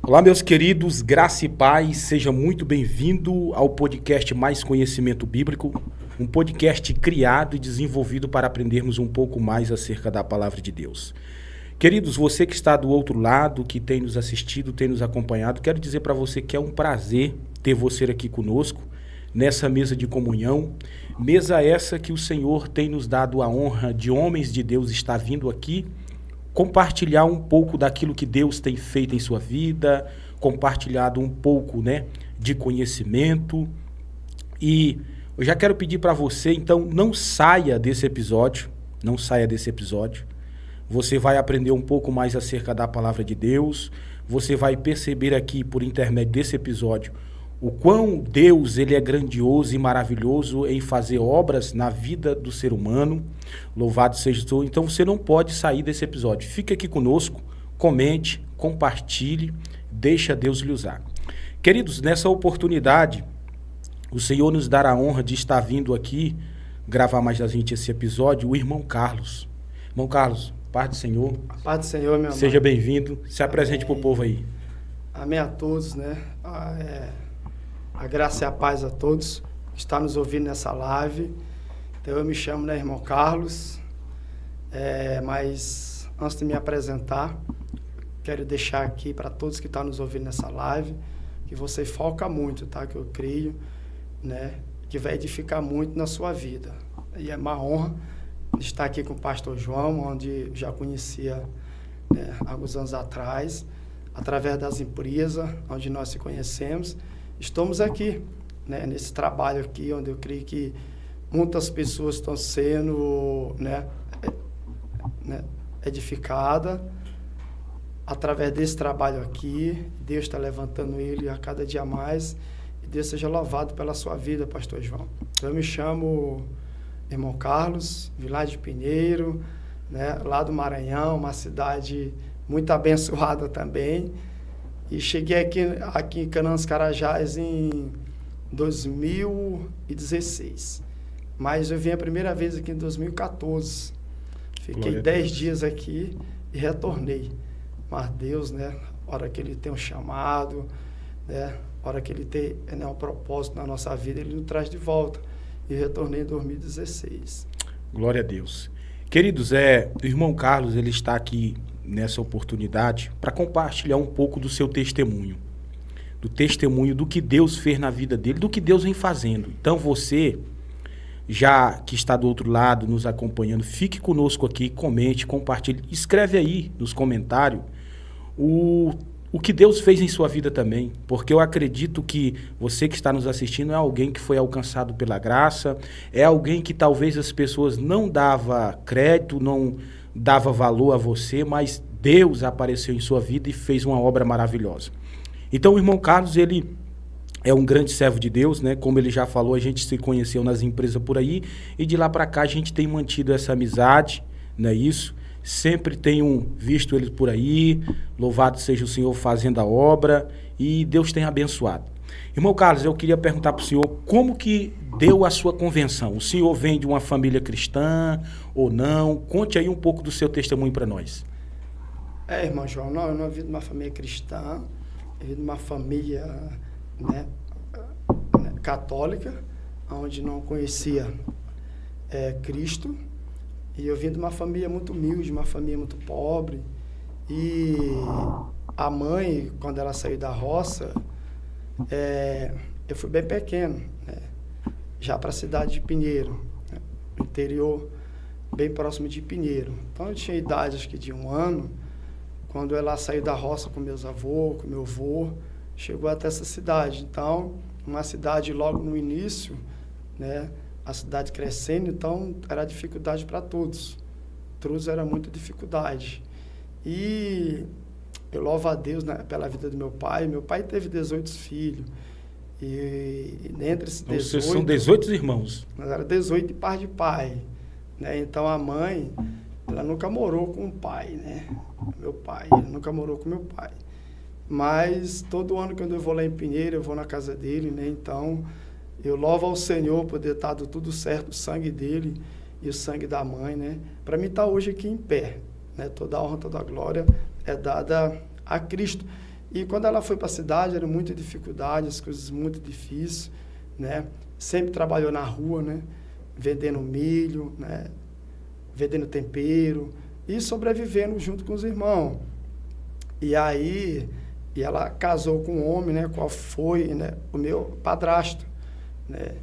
Olá, meus queridos, graça e paz, seja muito bem-vindo ao podcast Mais Conhecimento Bíblico, um podcast criado e desenvolvido para aprendermos um pouco mais acerca da palavra de Deus. Queridos, você que está do outro lado, que tem nos assistido, tem nos acompanhado, quero dizer para você que é um prazer ter você aqui conosco, nessa mesa de comunhão, mesa essa que o Senhor tem nos dado a honra de homens de Deus estar vindo aqui, compartilhar um pouco daquilo que Deus tem feito em sua vida, compartilhado um pouco, de conhecimento. E eu já quero pedir para você, então, não saia desse episódio. Você vai aprender um pouco mais acerca da palavra de Deus. Você vai perceber aqui, por intermédio desse episódio, o quão Deus ele é grandioso e maravilhoso em fazer obras na vida do ser humano. Louvado seja Deus. Então você não pode sair desse episódio. Fique aqui conosco, comente, compartilhe, deixa Deus lhe usar. Queridos, nessa oportunidade, o Senhor nos dará a honra de estar vindo aqui gravar mais da gente esse episódio, o irmão Carlos. Irmão Carlos, paz do Senhor. A paz do Senhor, meu irmão. Seja bem-vindo. Se apresente para o povo aí. Amém a todos, A graça e a paz a todos que estão nos ouvindo nessa live. Então, eu me chamo, irmão Carlos. Mas, antes de me apresentar, quero deixar aqui para todos que estão nos ouvindo nessa live, que você foca muito, tá? Que eu creio, que vai edificar muito na sua vida. E é uma honra estar aqui com o pastor João, onde já conhecia alguns anos atrás, através das empresas onde nós se conhecemos. Estamos aqui, nesse trabalho aqui, onde eu creio que muitas pessoas estão sendo edificadas através desse trabalho aqui. Deus está levantando ele a cada dia mais. E Deus seja louvado pela sua vida, pastor João. Eu me chamo irmão Carlos, Vilar de Pinheiro, lá do Maranhão, uma cidade muito abençoada também. E cheguei aqui em Canaã dos Carajás em 2016. Mas eu vim a primeira vez aqui em 2014. Fiquei 10 dias aqui e retornei. Mas Deus, a hora que Ele tem um chamado, a hora que Ele tem um propósito na nossa vida, Ele nos traz de volta. E retornei em 2016. Glória a Deus. Queridos, o irmão Carlos, ele está aqui nessa oportunidade para compartilhar um pouco do seu testemunho, do testemunho do que Deus fez na vida dele, do que Deus vem fazendo. Então você, já que está do outro lado nos acompanhando, fique conosco aqui, comente, compartilhe, escreve aí nos comentários o que Deus fez em sua vida também, porque eu acredito que você que está nos assistindo é alguém que foi alcançado pela graça, é alguém que talvez as pessoas não davam crédito, não dava valor a você, mas Deus apareceu em sua vida e fez uma obra maravilhosa. Então o irmão Carlos, ele é um grande servo de Deus, como ele já falou, a gente se conheceu nas empresas por aí, e de lá para cá a gente tem mantido essa amizade, não é isso? Sempre tenho visto ele por aí, louvado seja o Senhor fazendo a obra, e Deus tem abençoado. Irmão Carlos, eu queria perguntar para o senhor como que deu a sua convenção. O senhor vem de uma família cristã ou não? Conte aí um pouco do seu testemunho para nós. Irmão João, eu não vim de uma família cristã, eu vim de uma família católica, onde não conhecia Cristo. E eu vim de uma família muito humilde, uma família muito pobre. E a mãe, quando ela saiu da roça, eu fui bem pequeno, já para a cidade de Pinheiro, interior, bem próximo de Pinheiro. Então eu tinha idade, acho que de 1 ano, quando ela saiu da roça com meus avôs, com meu avô, chegou até essa cidade. Então, uma cidade logo no início, a cidade crescendo, então era dificuldade para todos. Todos era muita dificuldade. E eu louvo a Deus pela vida do meu pai. Meu pai teve 18 filhos. E entre esses 18... Vocês são 18 irmãos. Nós era 18 de par de pai. Então a mãe, ela nunca morou com o pai, Meu pai, ele nunca morou com meu pai. Mas todo ano quando eu vou lá em Pinheiro, eu vou na casa dele, Então eu louvo ao Senhor por ter dado tudo certo, o sangue dele e o sangue da mãe, Para mim estar hoje aqui em pé, Toda a honra, toda a glória é dada a Cristo. E quando ela foi para a cidade, era muita dificuldade, as coisas muito difíceis, né? Sempre trabalhou na rua, né? Vendendo milho, né? Vendendo tempero e sobrevivendo junto com os irmãos. E aí, ela casou com um homem, né? Qual foi, né? O meu padrasto, né?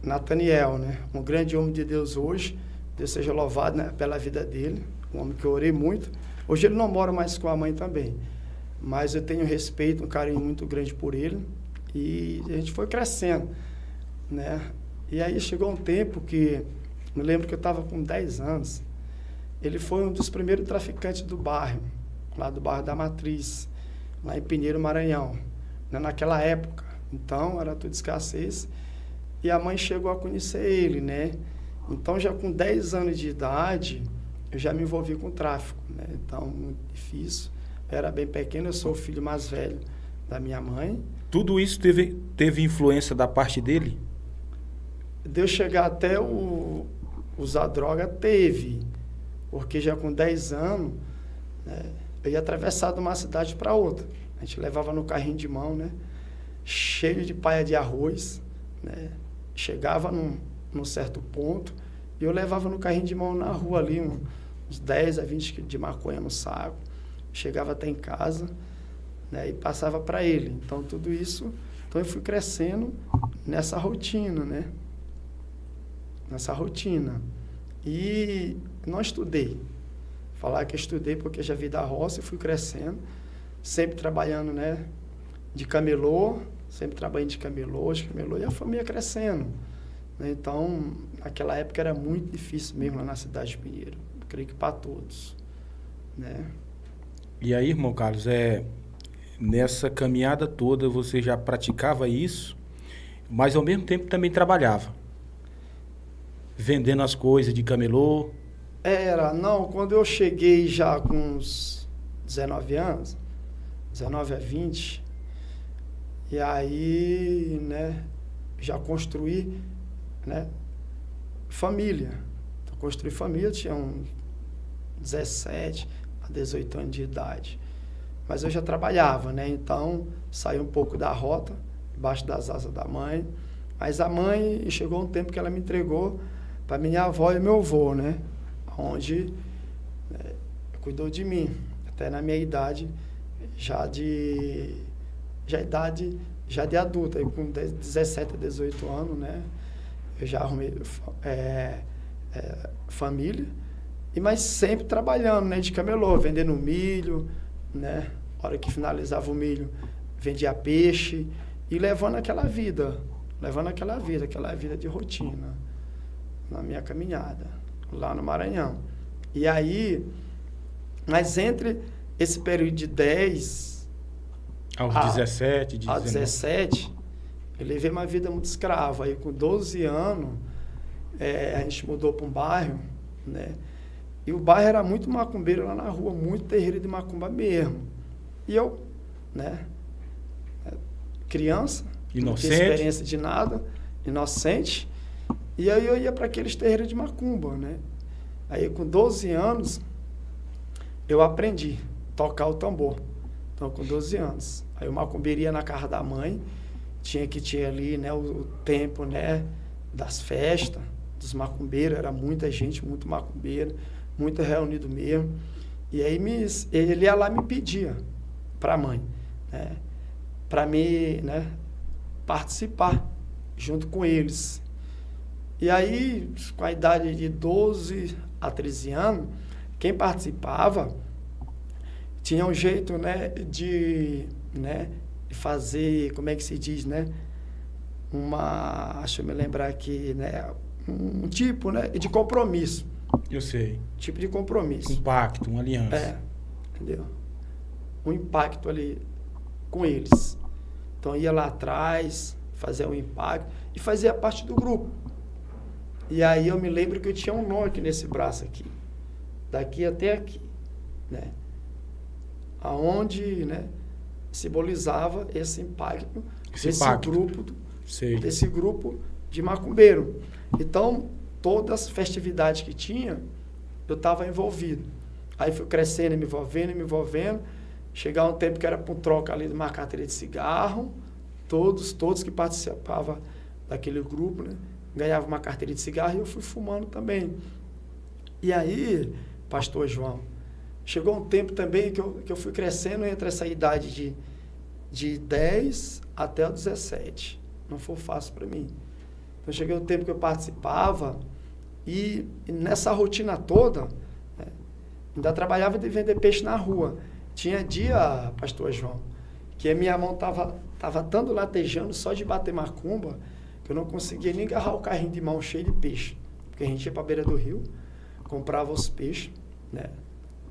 Nathaniel, né? Um grande homem de Deus hoje. Deus seja louvado, né? Pela vida dele. Um homem que eu orei muito. Hoje ele não mora mais com a mãe também. Mas eu tenho respeito, um carinho muito grande por ele. E a gente foi crescendo, né? E aí chegou um tempo que... Me lembro que eu estava com 10 anos. Ele foi um dos primeiros traficantes do bairro, lá do bairro da Matriz, lá em Pinheiro, Maranhão, né? Naquela época. Então, era tudo escassez. E a mãe chegou a conhecer ele, né? Então, já com 10 anos de idade, eu já me envolvi com o tráfico, né? Então, muito difícil. Eu era bem pequeno, eu sou o filho mais velho da minha mãe. Tudo isso teve influência da parte dele? De eu chegar até usar droga, teve. Porque já com 10 anos, né, eu ia atravessar de uma cidade para outra. A gente levava no carrinho de mão, né? Cheio de paia de arroz, né? Chegava num certo ponto e eu levava no carrinho de mão na rua ali, uns 10 a 20 quilos de maconha no saco. Chegava até em casa, né, e passava para ele. Então, tudo isso... Então, eu fui crescendo nessa rotina, né? Nessa rotina. E não estudei. Falar que eu estudei porque já vi da roça e fui crescendo. Sempre trabalhando, né? De camelô. Sempre trabalhando de camelô, e a família crescendo. Né? Então, naquela época era muito difícil mesmo lá na cidade de Pinheiro. Eu creio que para todos, né? E aí, irmão Carlos, nessa caminhada toda você já praticava isso, mas ao mesmo tempo também trabalhava, vendendo as coisas de camelô? Quando eu cheguei já com uns 19 anos, 19 a 20, e aí, né, já construí, né, família. Então, construí família, tinha uns 17 a 18 anos de idade. Mas eu já trabalhava, né? Então, saí um pouco da rota, debaixo das asas da mãe. Mas a mãe, chegou um tempo que ela me entregou para minha avó e meu avô, né? Onde cuidou de mim, até na minha idade, já de adulta, aí com 17 a 18 anos, né? Eu já arrumei família, mas sempre trabalhando, né? De camelô, vendendo milho, né? A hora que finalizava o milho, vendia peixe e levando aquela vida de rotina na minha caminhada lá no Maranhão. E aí, mas entre esse período de 10 aos 17, 19. Aos 17, eu levei uma vida muito escrava. Aí com 12 anos, a gente mudou para um bairro, né? E o bairro era muito macumbeiro lá na rua, muito terreiro de macumba mesmo. E eu, né, criança, inocente, não tinha experiência de nada, inocente, e aí eu ia para aqueles terreiros de macumba, né? Aí com 12 anos, eu aprendi a tocar o tambor. Então, com 12 anos. Aí eu macumberia na casa da mãe, tinha ali, né, o tempo, né, das festas, dos macumbeiros, era muita gente, muito macumbeiro, muito reunido mesmo. E aí ele ia lá e me pedia para a mãe, né, para mim, né, participar junto com eles. E aí, com a idade de 12 a 13 anos, quem participava tinha um jeito, né, de fazer, como é que se diz, né, deixa eu me lembrar aqui, né, um tipo, né, de compromisso. Eu sei. Tipo de compromisso. Um pacto, uma aliança. Entendeu? Um impacto ali com eles. Então, ia lá atrás, fazia um impacto e fazia parte do grupo. E aí eu me lembro que eu tinha um nó aqui nesse braço aqui. Daqui até aqui, né? Aonde, né, simbolizava esse impacto desse grupo de macumbeiro. Então, todas as festividades que tinha, eu estava envolvido. Aí fui crescendo, me envolvendo, Chegar um tempo que era por troca ali de uma carteira de cigarro, todos que participavam daquele grupo, né, ganhavam uma carteira de cigarro e eu fui fumando também. E aí, pastor João, chegou um tempo também que eu fui crescendo entre essa idade de 10 até os 17. Não foi fácil para mim. Então, cheguei um tempo que eu participava e nessa rotina toda, né, ainda trabalhava de vender peixe na rua. Tinha dia, pastor João, que a minha mão tava tanto latejando só de bater macumba, que eu não conseguia nem agarrar o carrinho de mão cheio de peixe. Porque a gente ia para a beira do rio, comprava os peixes, né,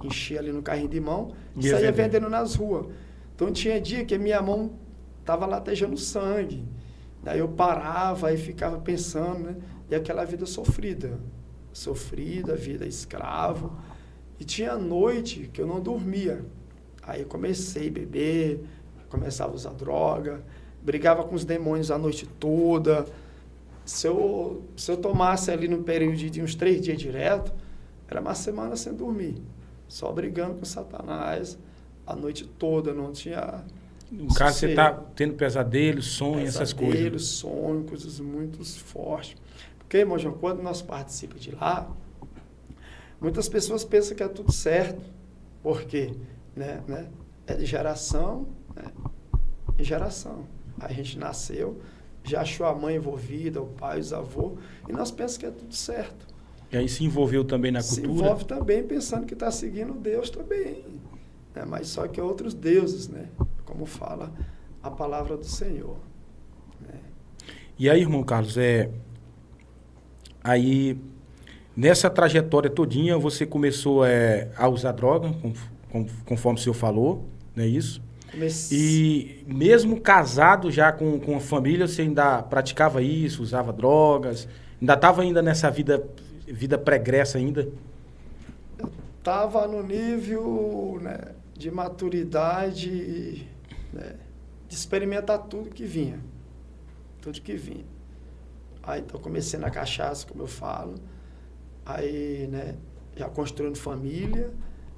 enchia ali no carrinho de mão e saía vendendo nas ruas. Então tinha dia que a minha mão estava latejando sangue. Daí eu parava e ficava pensando, né? E aquela vida sofrida, vida escravo. E tinha noite que eu não dormia. Aí eu comecei a beber, começava a usar droga, brigava com os demônios a noite toda. Se eu tomasse ali no período de uns 3 dias direto, era uma semana sem dormir. Só brigando com Satanás a noite toda, não tinha... No caso, você está tendo pesadelos, sonhos, essas coisas. Pesadelos, sonhos, coisas muito fortes. Porque, irmão João, quando nós participamos de lá, muitas pessoas pensam que é tudo certo. Por quê? Né? É de geração, né, em geração. A gente nasceu, já achou a mãe envolvida, o pai, os avós, e nós pensamos que é tudo certo. E aí se envolveu também na cultura? Se envolve também pensando que está seguindo Deus também. Né? Mas só que outros deuses, né? Como fala a palavra do Senhor. Né? E aí, irmão Carlos, aí nessa trajetória todinha você começou a usar droga, conforme o senhor falou, não é isso? E mesmo casado já com a família, você ainda praticava isso, usava drogas, ainda estava ainda nessa vida pregressa ainda? Estava no nível, né, de maturidade, né, de experimentar tudo que vinha. Aí então comecei na cachaça, como eu falo, aí, né, já construindo família,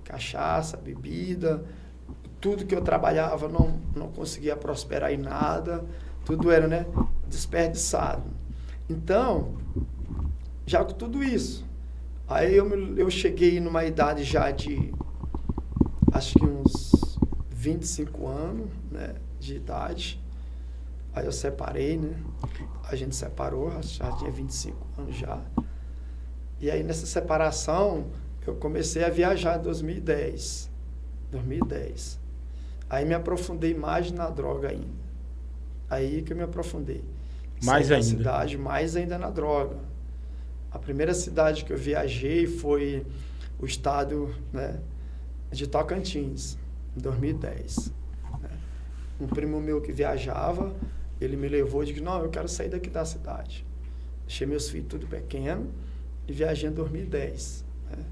cachaça, bebida, tudo que eu trabalhava não conseguia prosperar em nada, tudo era, né, desperdiçado. Então, já com tudo isso, aí eu cheguei numa idade já de, acho que uns 25 anos, né, de idade. Aí eu separei, né? A gente separou, já tinha 25 anos já. E aí nessa separação, eu comecei a viajar em 2010. Aí me aprofundei mais na droga ainda. Aí que eu me aprofundei. Mais ainda? Cidade, mais ainda na droga. A primeira cidade que eu viajei foi o estado, né, de Tocantins, em 2010. Né? Um primo meu que viajava, ele me levou e disse, não, eu quero sair daqui da cidade. Deixei meus filhos tudo pequeno e viajei em 2010. Né?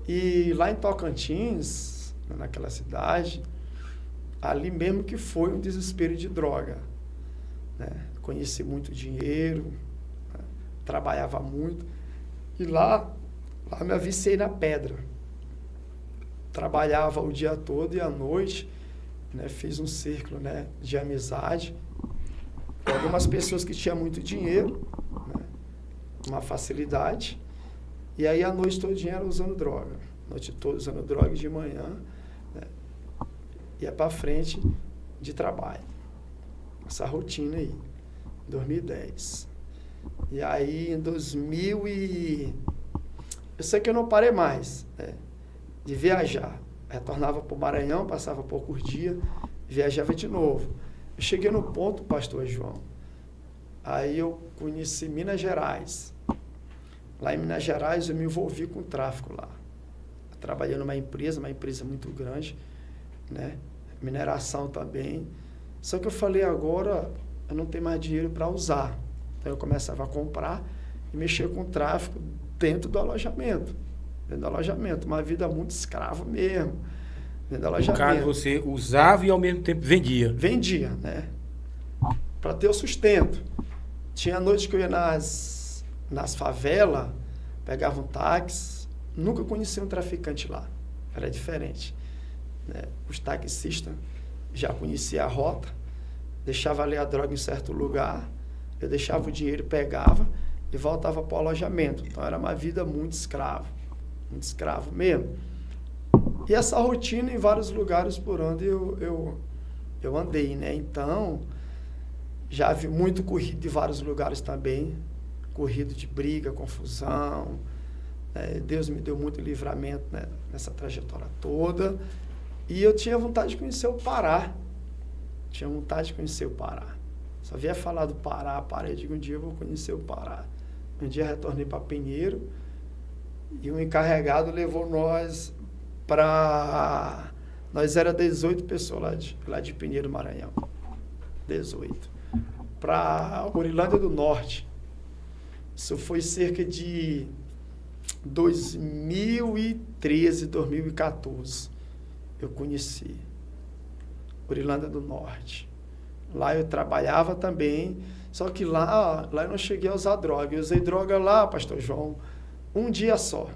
E lá em Tocantins, naquela cidade, ali mesmo que foi um desespero de droga. Né? Conheci muito dinheiro, né? Trabalhava muito. E lá me aviciei na pedra. Trabalhava o dia todo e à noite, né? Fiz um círculo, né, de amizade com algumas pessoas que tinham muito dinheiro, né? Uma facilidade. E aí a noite todinha era usando droga. A noite toda usando droga, de manhã, né, ia para frente de trabalho. Essa rotina aí, 2010. E aí em 2000 eu sei que eu não parei mais, né, de viajar. Retornava para o Maranhão, passava poucos dias, viajava de novo. Eu cheguei no ponto, pastor João, aí eu conheci Minas Gerais. Lá em Minas Gerais eu me envolvi com o tráfico lá. Eu trabalhei numa empresa muito grande, né? Mineração também. Só que eu falei, agora eu não tenho mais dinheiro para usar. Então eu começava a comprar e mexer com o tráfico dentro do alojamento. Uma vida muito escrava mesmo. Dentro do alojamento. No caso, você usava e ao mesmo tempo vendia? Vendia, né? Para ter o sustento. Tinha noites que eu ia nas favelas, pegava um táxi, nunca conheci um traficante lá. Era diferente. né? Os taxistas já conheciam a rota, deixava ali a droga em certo lugar, eu deixava o dinheiro, pegava e voltava para o alojamento. Então era uma vida muito escravo mesmo. E essa rotina em vários lugares por onde eu andei, né? Então, já vi muito corrido de vários lugares também, corrido de briga, confusão. Deus me deu muito livramento, né, nessa trajetória toda. E eu tinha vontade de conhecer o Pará. Só via falar do Pará, eu digo, um dia eu vou conhecer o Pará. Um dia retornei para Pinheiro e o encarregado levou nós para... Nós era 18 pessoas lá de Pinheiro, Maranhão. 18. Para Urilândia do Norte. Isso foi cerca de 2013, 2014. Eu conheci Urilândia do Norte. Lá eu trabalhava também, só que lá eu não cheguei a usar droga. Eu usei droga lá, pastor João, um dia só,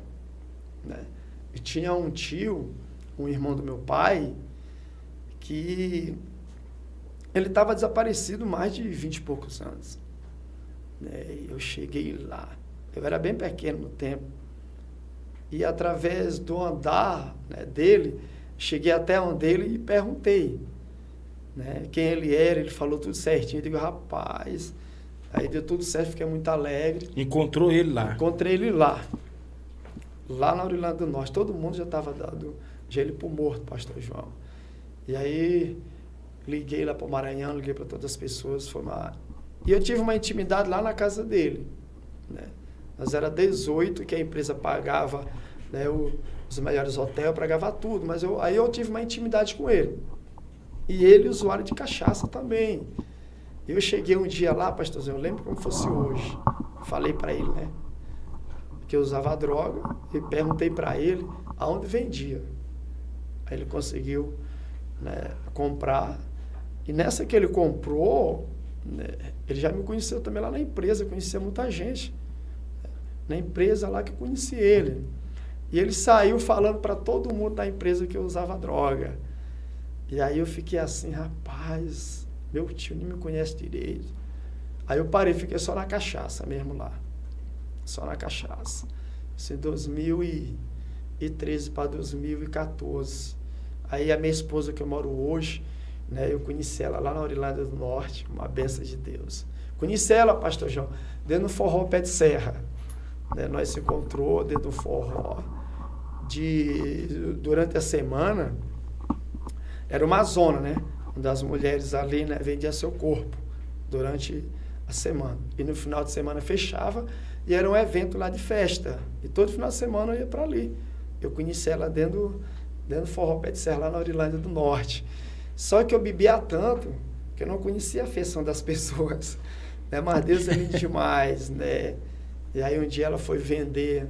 né? E tinha um tio, um irmão do meu pai, que ele estava desaparecido mais de 20 e poucos anos. Eu cheguei lá, eu era bem pequeno no tempo, e através do andar, né, dele, cheguei até onde ele e perguntei, né, quem ele era. Ele falou tudo certinho. Eu digo, rapaz, aí deu tudo certo, fiquei muito alegre. Encontrou ele lá? Encontrei ele lá na Urilândia do Norte. Todo mundo já estava dando ele por morto, pastor João. E aí liguei lá para o Maranhão, liguei para todas as pessoas. E eu tive uma intimidade lá na casa dele, né? Nós era 18 que a empresa pagava, né, os melhores hotéis, pagava tudo, mas aí eu tive uma intimidade com ele. E ele, usuário de cachaça também. Eu cheguei um dia lá, pastorzinho, eu lembro como fosse hoje. Falei para ele, né, que eu usava droga, e perguntei para ele aonde vendia. Aí ele conseguiu, né, comprar. E nessa que ele comprou, né, ele já me conheceu também lá na empresa, conhecia muita gente. Na empresa lá que eu conheci ele. E ele saiu falando para todo mundo da empresa que eu usava droga. E aí eu fiquei assim, rapaz, meu tio nem me conhece direito. Aí eu parei, fiquei só na cachaça mesmo lá. Só na cachaça. Isso em 2013 para 2014. Aí a minha esposa, que eu moro hoje, né, eu conheci ela lá na Urilândia do Norte, uma bênção de Deus. Conheci ela, pastor João, dentro do forró Pé de Serra. Né, nós se encontrou dentro do forró. Durante a semana, era uma zona, né, onde as mulheres ali, né, vendiam seu corpo durante a semana. E no final de semana fechava e era um evento lá de festa. E todo final de semana eu ia para ali. Eu conheci ela dentro do forró Pé de Serra, lá na Urilândia do Norte. Só que eu bebia tanto que eu não conhecia a afeição das pessoas. Né? Mas Deus é lindo demais, né? E aí um dia ela foi vender,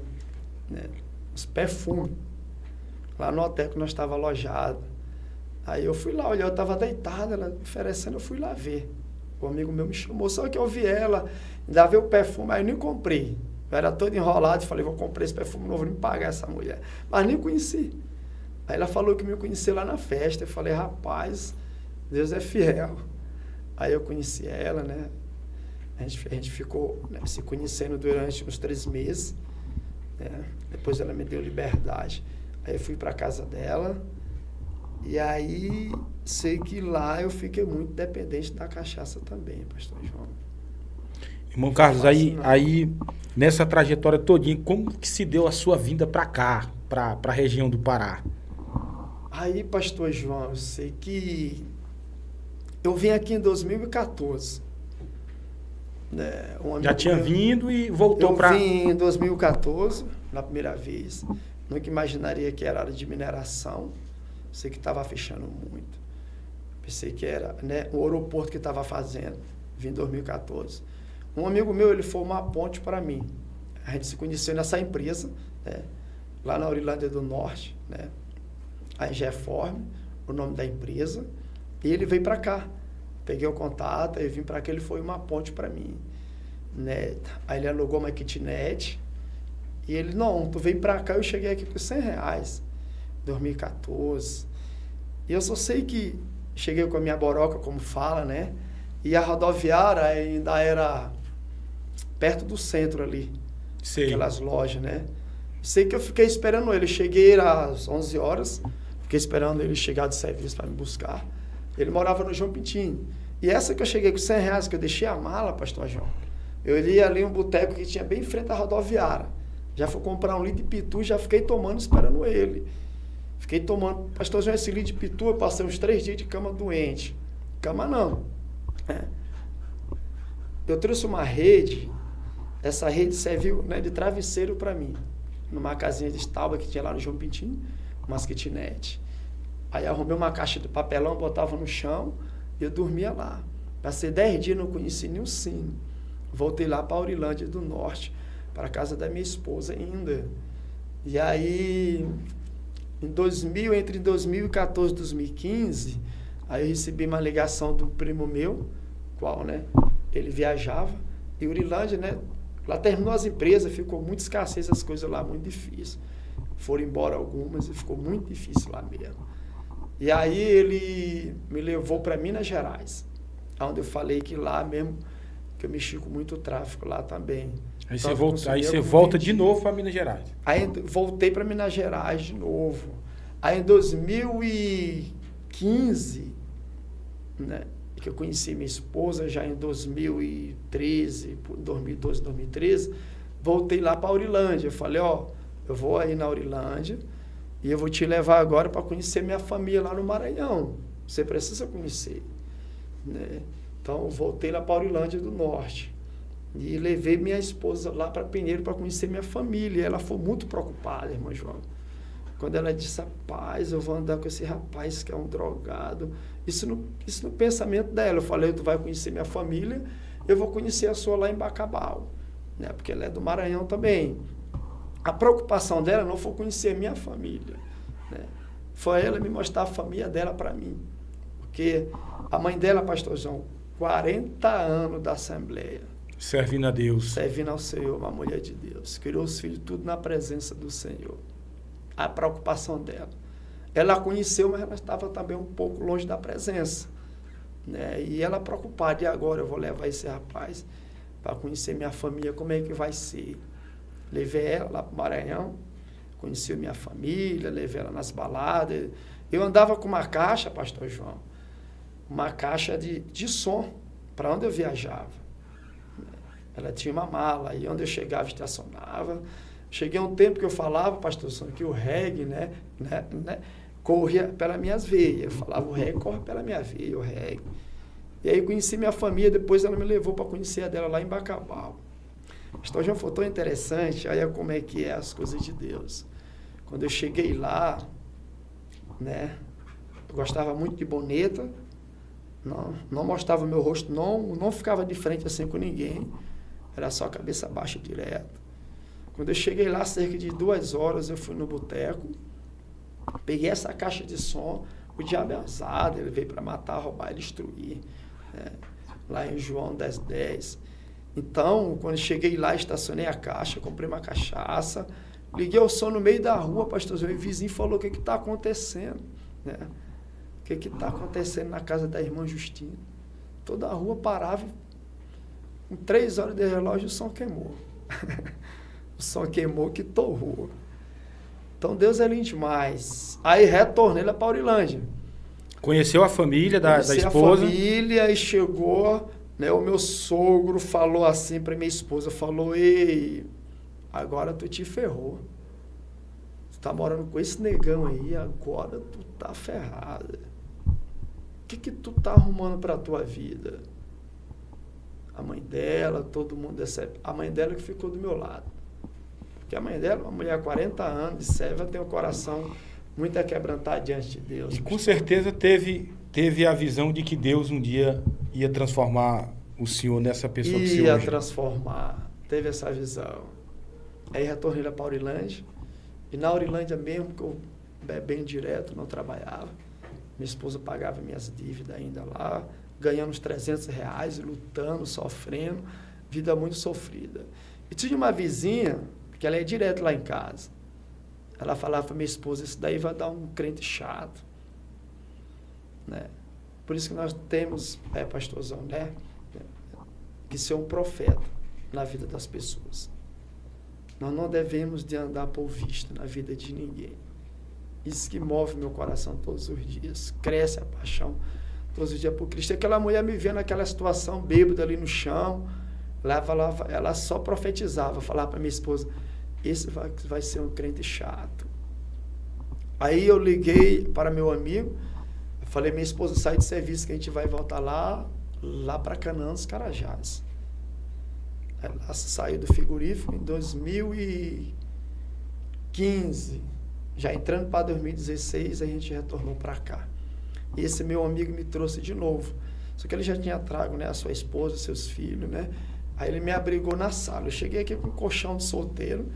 né, os perfumes lá no hotel que nós estávamos alojados. Aí eu fui lá olhar, eu estava deitado, ela oferecendo, eu fui lá ver. O amigo meu me chamou, só que eu vi ela, ainda vi o perfume, aí eu nem comprei. Eu era todo enrolado, falei, vou comprar esse perfume novo, nem pagar essa mulher. Mas nem conheci. Aí ela falou que me conheceu lá na festa. Eu falei, rapaz, Deus é fiel. Aí eu conheci ela, né? A gente ficou, né, se conhecendo durante uns 3 meses. Né? Depois ela me deu liberdade. Aí eu fui para casa dela. E aí, sei que lá eu fiquei muito dependente da cachaça também, pastor João. Irmão Carlos, aí nessa trajetória todinha, como que se deu a sua vinda para cá, para a região do Pará? Aí, pastor João, eu sei que eu vim aqui em 2014. Né, já tinha vindo e voltou para... Eu vim em 2014, na primeira vez. Nunca imaginaria que era área de mineração. Sei que estava fechando muito. Pensei que era, né, o aeroporto que estava fazendo. Vim em 2014. Um amigo meu, ele foi uma ponte para mim. A gente se conheceu nessa empresa, né, lá na Urilândia do Norte, né, a Ingeform, o nome da empresa. E ele veio para cá. Peguei o contato, aí vim para cá, ele foi uma ponte para mim. Né. Aí ele alugou uma kitnet. E ele, não, tu vem para cá, eu cheguei aqui por R$100. 2014. E eu só sei que cheguei com a minha boroca, como fala, né? E a rodoviária ainda era perto do centro ali. Sei. Aquelas lojas, né? Sei que eu fiquei esperando ele. Cheguei às 11 horas, fiquei esperando ele chegar de serviço para me buscar. Ele morava no João Pintinho. E essa que eu cheguei com R$100, que eu deixei a mala, pastor João, eu li ali um boteco que tinha bem em frente à rodoviária. Já fui comprar um litro de pitu, já fiquei tomando, esperando ele. Fiquei tomando, pastor João, esse litro de pitu, eu passei uns 3 dias de cama doente. Cama não. Eu trouxe uma rede, essa rede serviu, né, de travesseiro para mim. Numa casinha de estábulo que tinha lá no João Pintinho, umas kitnet. Aí arrumei uma caixa de papelão, botava no chão e eu dormia lá. Passei 10 dias, não conheci nenhum sino. Voltei lá para a Aurilândia do Norte, para a casa da minha esposa ainda. E aí, entre 2014 e 2015, aí eu recebi uma ligação do primo meu, qual, né? Ele viajava, e Aurilândia, né? Lá terminou as empresas, ficou muito escassez, as coisas lá, muito difícil. Foram embora algumas e ficou muito difícil lá mesmo. E aí ele me levou para Minas Gerais, onde eu falei que lá mesmo, que eu mexi com muito tráfico lá também. Aí então, você volta de novo para Minas Gerais. Aí voltei para Minas Gerais de novo. Aí em 2015, né, que eu conheci minha esposa já em 2013, 2012, 2013, voltei lá para a Aurilândia. Eu falei, ó, eu vou aí na Aurilândia e eu vou te levar agora para conhecer minha família lá no Maranhão. Você precisa conhecer, né? Então, eu voltei lá para a Aurilândia do Norte e levei minha esposa lá para Peneiro para conhecer minha família. Ela foi muito preocupada, irmã João. Quando ela disse, rapaz, eu vou andar com esse rapaz que é um drogado. Isso no pensamento dela. Eu falei, tu vai conhecer minha família, eu vou conhecer a sua lá em Bacabal, né? Porque ela é do Maranhão também. A preocupação dela não foi conhecer a minha família, né? Foi ela me mostrar a família dela para mim. Porque a mãe dela, pastor João, 40 anos da Assembleia. Servindo a Deus. Servindo ao Senhor, uma mulher de Deus. Criou os filhos tudo na presença do Senhor. A preocupação dela. Ela conheceu, mas ela estava também um pouco longe da presença, né? E ela preocupada, e agora eu vou levar esse rapaz para conhecer minha família, como é que vai ser? Levei ela lá para o Maranhão, conheci minha família, levei ela nas baladas. Eu andava com uma caixa, pastor João, uma caixa de som, para onde eu viajava. Ela tinha uma mala, e onde eu chegava, estacionava. Cheguei a um tempo que eu falava, pastor João, que o reggae, né, corria pelas minhas veias. Eu falava, o reggae corre pela minha veia, o reggae. E aí conheci minha família, depois ela me levou para conhecer a dela lá em Bacabal. Pastor João, foi tão interessante, olha como é que é as coisas de Deus. Quando eu cheguei lá, né, eu gostava muito de boneta, não mostrava o meu rosto, não ficava de frente assim com ninguém, era só cabeça baixa direto. Quando eu cheguei lá, cerca de 2 horas, eu fui no boteco, peguei essa caixa de som, o diabo é ousado, ele veio para matar, roubar e destruir, né? Lá em João 10:10. Então, quando eu cheguei lá, estacionei a caixa, comprei uma cachaça, liguei o som no meio da rua, pastorzinho, e o vizinho falou, o que está acontecendo, né? O que está acontecendo na casa da irmã Justina? Toda a rua parava, em 3 horas de relógio o som queimou. O som queimou que torrou. Então Deus é lindo demais. Aí retornei lá para a Aurilândia. Conheceu a família da esposa? A família e chegou, né, o meu sogro falou assim para minha esposa, falou, ei, agora tu te ferrou. Tu tá morando com esse negão aí, agora tu tá ferrada. O que tu tá arrumando para a tua vida? A mãe dela, todo mundo recebe. A mãe dela que ficou do meu lado. Porque a mãe dela, uma mulher de 40 anos, de serva, tem um coração muito quebrantado diante de Deus. E com certeza teve a visão de que Deus um dia ia transformar o senhor nessa pessoa que o senhor ia hoje. Transformar. Teve essa visão. Aí retornei lá para a Aurilândia. E na Aurilândia mesmo, que eu bebendo direto, não trabalhava. Minha esposa pagava minhas dívidas ainda lá, ganhando uns R$300, lutando, sofrendo, vida muito sofrida. E tinha uma vizinha, que ela ia direto lá em casa. Ela falava para minha esposa, isso daí vai dar um crente chato. né? Por isso que nós temos, pastorzão, né, que ser um profeta na vida das pessoas. Nós não devemos de andar por vista na vida de ninguém. Isso que move meu coração todos os dias. Cresce a paixão todos os dias por Cristo. E aquela mulher me vendo naquela situação, bêbada ali no chão, ela só profetizava, falava para minha esposa, esse vai ser um crente chato. Aí eu liguei para meu amigo, falei, minha esposa, sai de serviço que a gente vai voltar lá para Canaã dos Carajás. Ela saiu do frigorífico em 2015. Já entrando para 2016, a gente retornou para cá. E esse meu amigo me trouxe de novo. Só que ele já tinha trago, né, a sua esposa, seus filhos, né? Aí ele me abrigou na sala. Eu cheguei aqui com um colchão de solteiro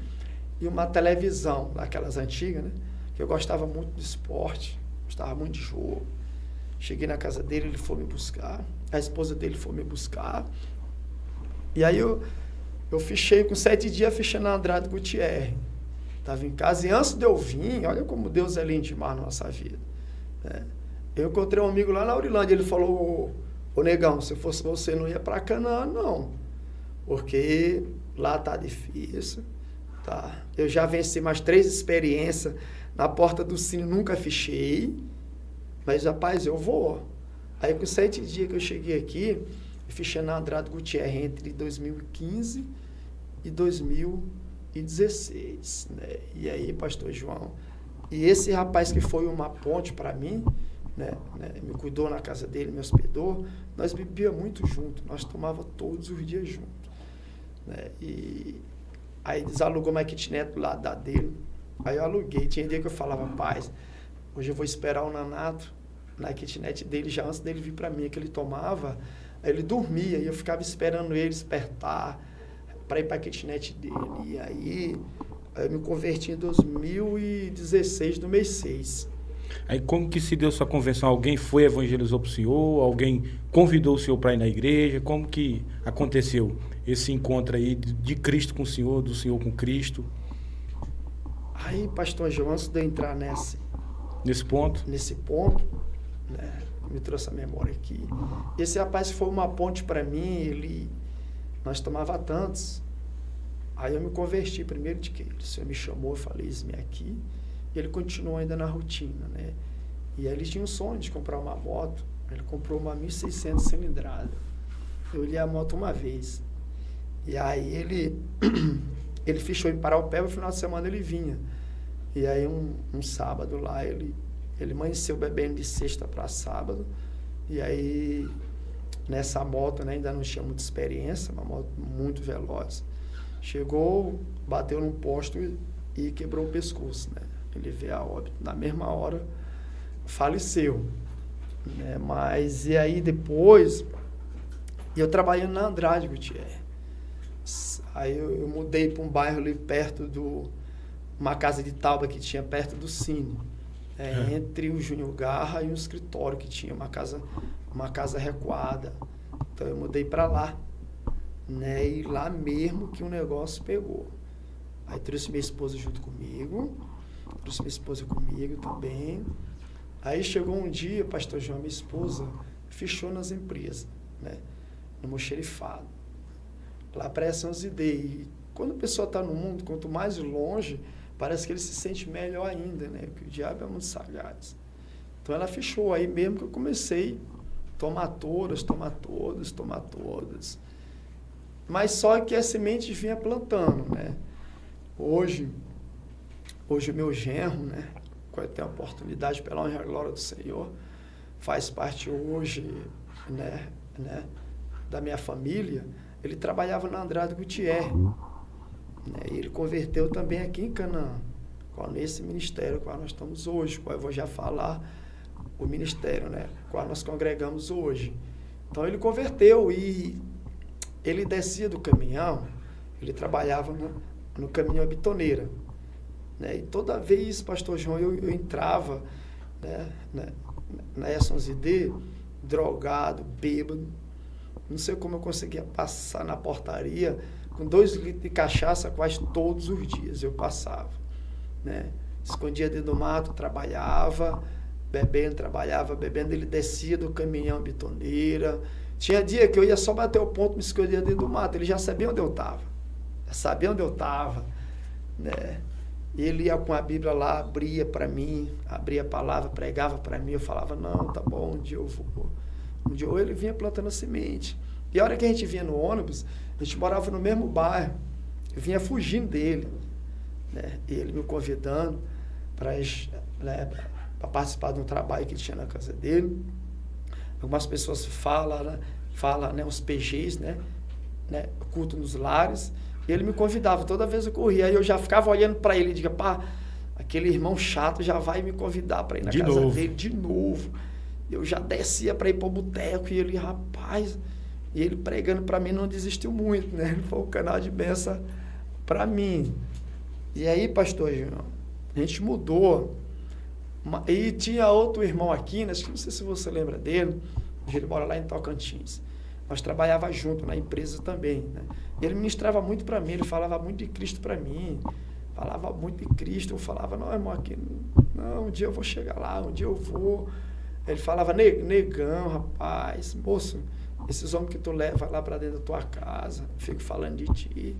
e uma televisão, daquelas antigas, né? Que eu gostava muito de esporte, gostava muito de jogo. Cheguei na casa dele, ele foi me buscar. A esposa dele foi me buscar. E aí eu fichei, com 7 dias, fichei na Andrade Gutierrez. Estava em casa. E antes de eu vir, olha como Deus é lindo demais na nossa vida, né? Eu encontrei um amigo lá na Aurilândia. Ele falou, ô negão, se fosse você, não ia para Canaã, não. Porque lá tá difícil, tá? Eu já venci mais 3 experiências. Na porta do Cine nunca fichei. Mas, rapaz, eu vou. Aí, com 7 dias que eu cheguei aqui, eu fichei na Andrade Gutierrez entre 2015 e 2016, né? E aí, pastor João, e esse rapaz que foi uma ponte para mim, né, me cuidou na casa dele, me hospedou, nós bebíamos muito junto, nós tomávamos todos os dias juntos, né? E aí desalugou uma kitnet do lado da dele, aí eu aluguei. Tinha dia que eu falava, paz, hoje eu vou esperar o Nanato na kitnet dele, já antes dele vir para mim, que ele tomava, aí ele dormia, e eu ficava esperando ele despertar para ir para a kitnet dele. E aí eu me converti em 2016, no mês 6. Aí como que se deu sua conversão? Alguém foi, evangelizou para o senhor? Alguém convidou o senhor para ir na igreja? Como que aconteceu esse encontro aí de Cristo com o senhor, do senhor com Cristo? Aí, pastor João, antes de eu entrar nesse ponto, né, me trouxe a memória aqui. Esse rapaz foi uma ponte para mim, nós tomava tantos. Aí eu me converti primeiro de que o senhor me chamou, eu falei, isso aqui. E ele continuou ainda na rotina, né? E aí ele tinha um sonho de comprar uma moto. Ele comprou uma 1.600 cilindrada. Eu olhei a moto uma vez. E aí ele fechou em Paraupeba, no final de semana ele vinha. E aí um sábado lá, ele amanheceu bebendo de sexta para sábado. E aí, nessa moto, né, ainda não tinha muita experiência, uma moto muito veloz. Chegou, bateu num posto e quebrou o pescoço, né? Ele veio a óbito. Na mesma hora, faleceu, né? Mas, e aí depois, eu trabalhando na Andrade Gutierrez. Aí eu mudei para um bairro ali perto uma casa de tábua que tinha perto do Cine. Entre o Júnior Garra e um escritório que tinha uma casa recuada. Então eu mudei para lá, né? E lá mesmo que o negócio pegou. Aí trouxe minha esposa junto comigo, trouxe minha esposa comigo também. Aí chegou um dia, pastor João, minha esposa fechou nas empresas, né? No almoxerifado, lá para São Zidê. E quando a pessoa está no mundo, quanto mais longe, parece que ele se sente melhor ainda, né? Porque o diabo é muito sagaz. Então ela fechou. Aí mesmo que eu comecei a tomar todas. Mas só que a semente vinha plantando, né? Hoje o meu genro, né? Eu tenho a oportunidade, pela honra e glória do Senhor, faz parte hoje, né, da minha família. Ele trabalhava na Andrade Gutierrez. E ele converteu também aqui em Canaã, nesse ministério qual nós estamos hoje, qual eu vou já falar o ministério, né, qual nós congregamos hoje. Então ele converteu e ele descia do caminhão, ele trabalhava no caminhão Bitoneira, né, e toda vez, pastor João, eu entrava, né, na Essonzide, drogado, bêbado, não sei como eu conseguia passar na portaria. Com 2 litros de cachaça quase todos os dias eu passava, né? Escondia dentro do mato, trabalhava, bebendo, trabalhava bebendo, ele descia do caminhão bitoneira. Tinha dia que eu ia só bater o ponto, me escondia dentro do mato, ele já sabia onde eu estava. Né? Ele ia com a Bíblia lá, abria para mim, abria a palavra, pregava para mim, eu falava, não, tá bom, um dia eu vou. Um dia ele vinha plantando a semente. E a hora que a gente vinha no ônibus, a gente morava no mesmo bairro, eu vinha fugindo dele, né? E ele me convidando para participar de um trabalho que tinha na casa dele. Algumas pessoas falam, né, os PGs, né, culto nos lares, e ele me convidava, toda vez eu corria, aí eu já ficava olhando para ele e digo, pá, aquele irmão chato já vai me convidar para ir na casa dele de novo. Eu já descia para ir para o boteco, e ele, rapaz, e ele pregando para mim não desistiu muito, né, ele foi um canal de bênção para mim. E aí, pastor João, a gente mudou, e tinha outro irmão aqui, né, não sei se você lembra dele, ele mora lá em Tocantins. Nós trabalhava junto na empresa também, né? Ele ministrava muito para mim, ele falava muito de Cristo para mim, falava muito de Cristo. Eu falava, não, irmão, aqui, não, um dia eu vou chegar lá, um dia eu vou. Ele falava, negão, rapaz, moço, esses homens que tu leva lá para dentro da tua casa, eu fico falando de ti.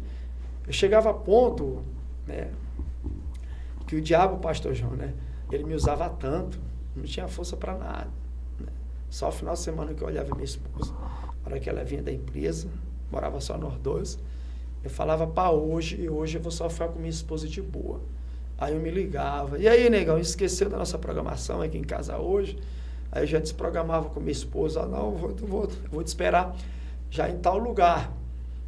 Eu chegava a ponto, né, que o diabo, pastor João, né, ele me usava tanto, não tinha força para nada. Né? Só o final de semana que eu olhava minha esposa, na hora que ela vinha da empresa, morava só nós dois, eu falava, pá, hoje eu vou só ficar com minha esposa de boa. Aí eu me ligava, e aí, negão, esqueceu da nossa programação aqui em casa hoje? Aí eu já desprogramava com minha esposa, não, vou te esperar já em tal lugar.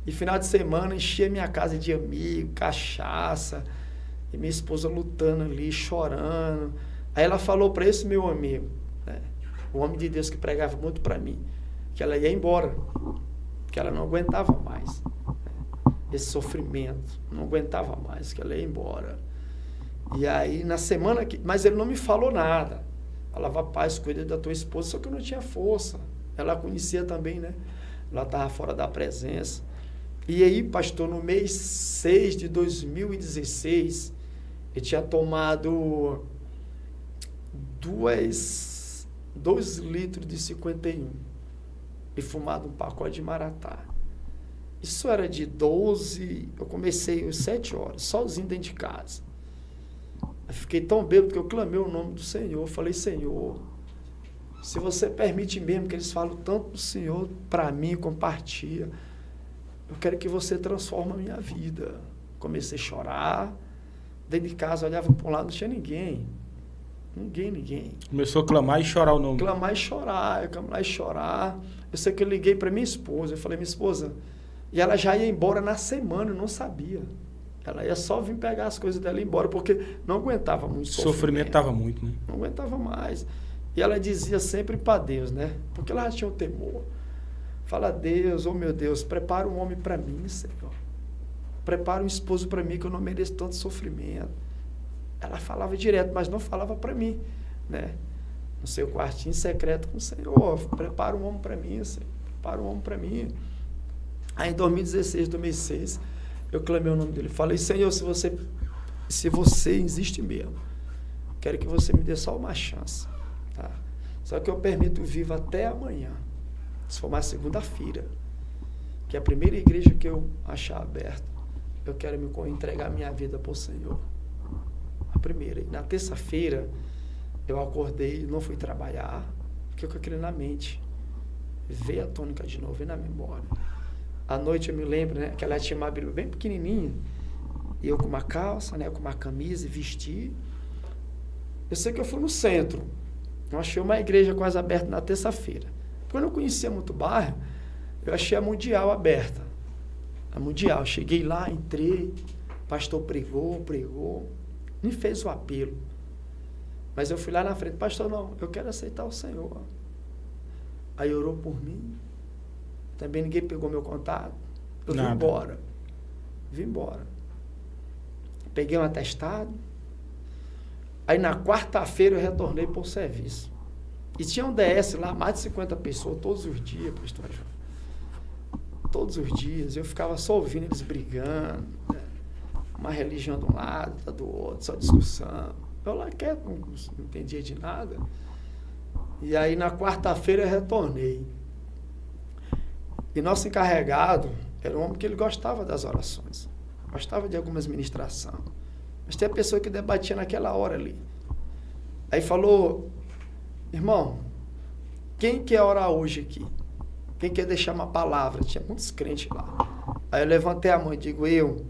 E final de semana enchia minha casa de amigo, cachaça, e minha esposa lutando ali, chorando. Aí ela falou para esse meu amigo, né, o homem de Deus que pregava muito para mim, que ela ia embora, que ela não aguentava mais, né, esse sofrimento, não aguentava mais, que ela ia embora. E aí, na semana que... Mas ele não me falou nada. Falava, paz, cuida da tua esposa, só que eu não tinha força. Ela conhecia também, né? Ela estava fora da presença. E aí, pastor, no mês 6 de 2016, eu tinha tomado 2 litros de 51 e fumado um pacote de maratá. Isso era de 12, eu comecei às 7 horas, sozinho dentro de casa. Eu fiquei tão bêbado que eu clamei o nome do Senhor. Eu falei, Senhor, se você permite mesmo que eles falam tanto do Senhor para mim, compartilha, eu quero que você transforme a minha vida. Comecei a chorar, dentro de casa, olhava para um lado, não tinha ninguém. Ninguém. Começou a clamar e chorar o nome. Clamar e chorar. Eu sei que eu liguei para minha esposa, eu falei, minha esposa, e ela já ia embora na semana, eu não sabia. Ela ia só vir pegar as coisas dela e ir embora, porque não aguentava muito sofrimento. O sofrimento estava muito, né? Não aguentava mais. E ela dizia sempre para Deus, né? Porque ela já tinha um temor. Fala, Deus, oh meu Deus, prepara um homem para mim, Senhor. Prepara um esposo para mim, que eu não mereço tanto sofrimento. Ela falava direto, mas não falava para mim, né? No seu quartinho secreto com o Senhor, prepara um homem para mim, Senhor. Prepara um homem para mim. Aí em 2016, 2006, eu clamei o nome dele. Falei, Senhor, se você existe mesmo, quero que você me dê só uma chance, tá? Só que eu permito vivo até amanhã. Se for uma segunda-feira, que é a primeira igreja que eu achar aberta, eu quero entregar minha vida para o Senhor. A primeira. E na terça-feira, eu acordei, não fui trabalhar, fiquei com aquilo na mente. Veio a tônica de novo, veio na memória. À noite eu me lembro, né, que ela tinha uma Bíblia bem pequenininha, e eu com uma calça, né, com uma camisa, e vesti. Eu sei que eu fui no centro, eu achei uma igreja quase aberta na terça-feira. Quando eu conhecia muito o bairro, eu achei a Mundial aberta. A Mundial, cheguei lá, entrei, o pastor pregou, me fez o apelo. Mas eu fui lá na frente, pastor, não, eu quero aceitar o Senhor. Aí orou por mim. Também ninguém pegou meu contato. Eu vim embora. Peguei um atestado. Aí na quarta-feira eu retornei para o serviço. E tinha um DS lá, mais de 50 pessoas, todos os dias, pastor João. Todos os dias. Eu ficava só ouvindo eles brigando, né? Uma religião de um lado, outra do outro, só discussão. Eu lá quieto, não entendia de nada. E aí, na quarta-feira, eu retornei. E nosso encarregado era um homem que ele gostava das orações. Gostava de algumas ministrações. Mas tem a pessoa que debatia naquela hora ali. Aí falou, irmão, quem quer orar hoje aqui? Quem quer deixar uma palavra? Tinha muitos crentes lá. Aí eu levantei a mão e digo, eu.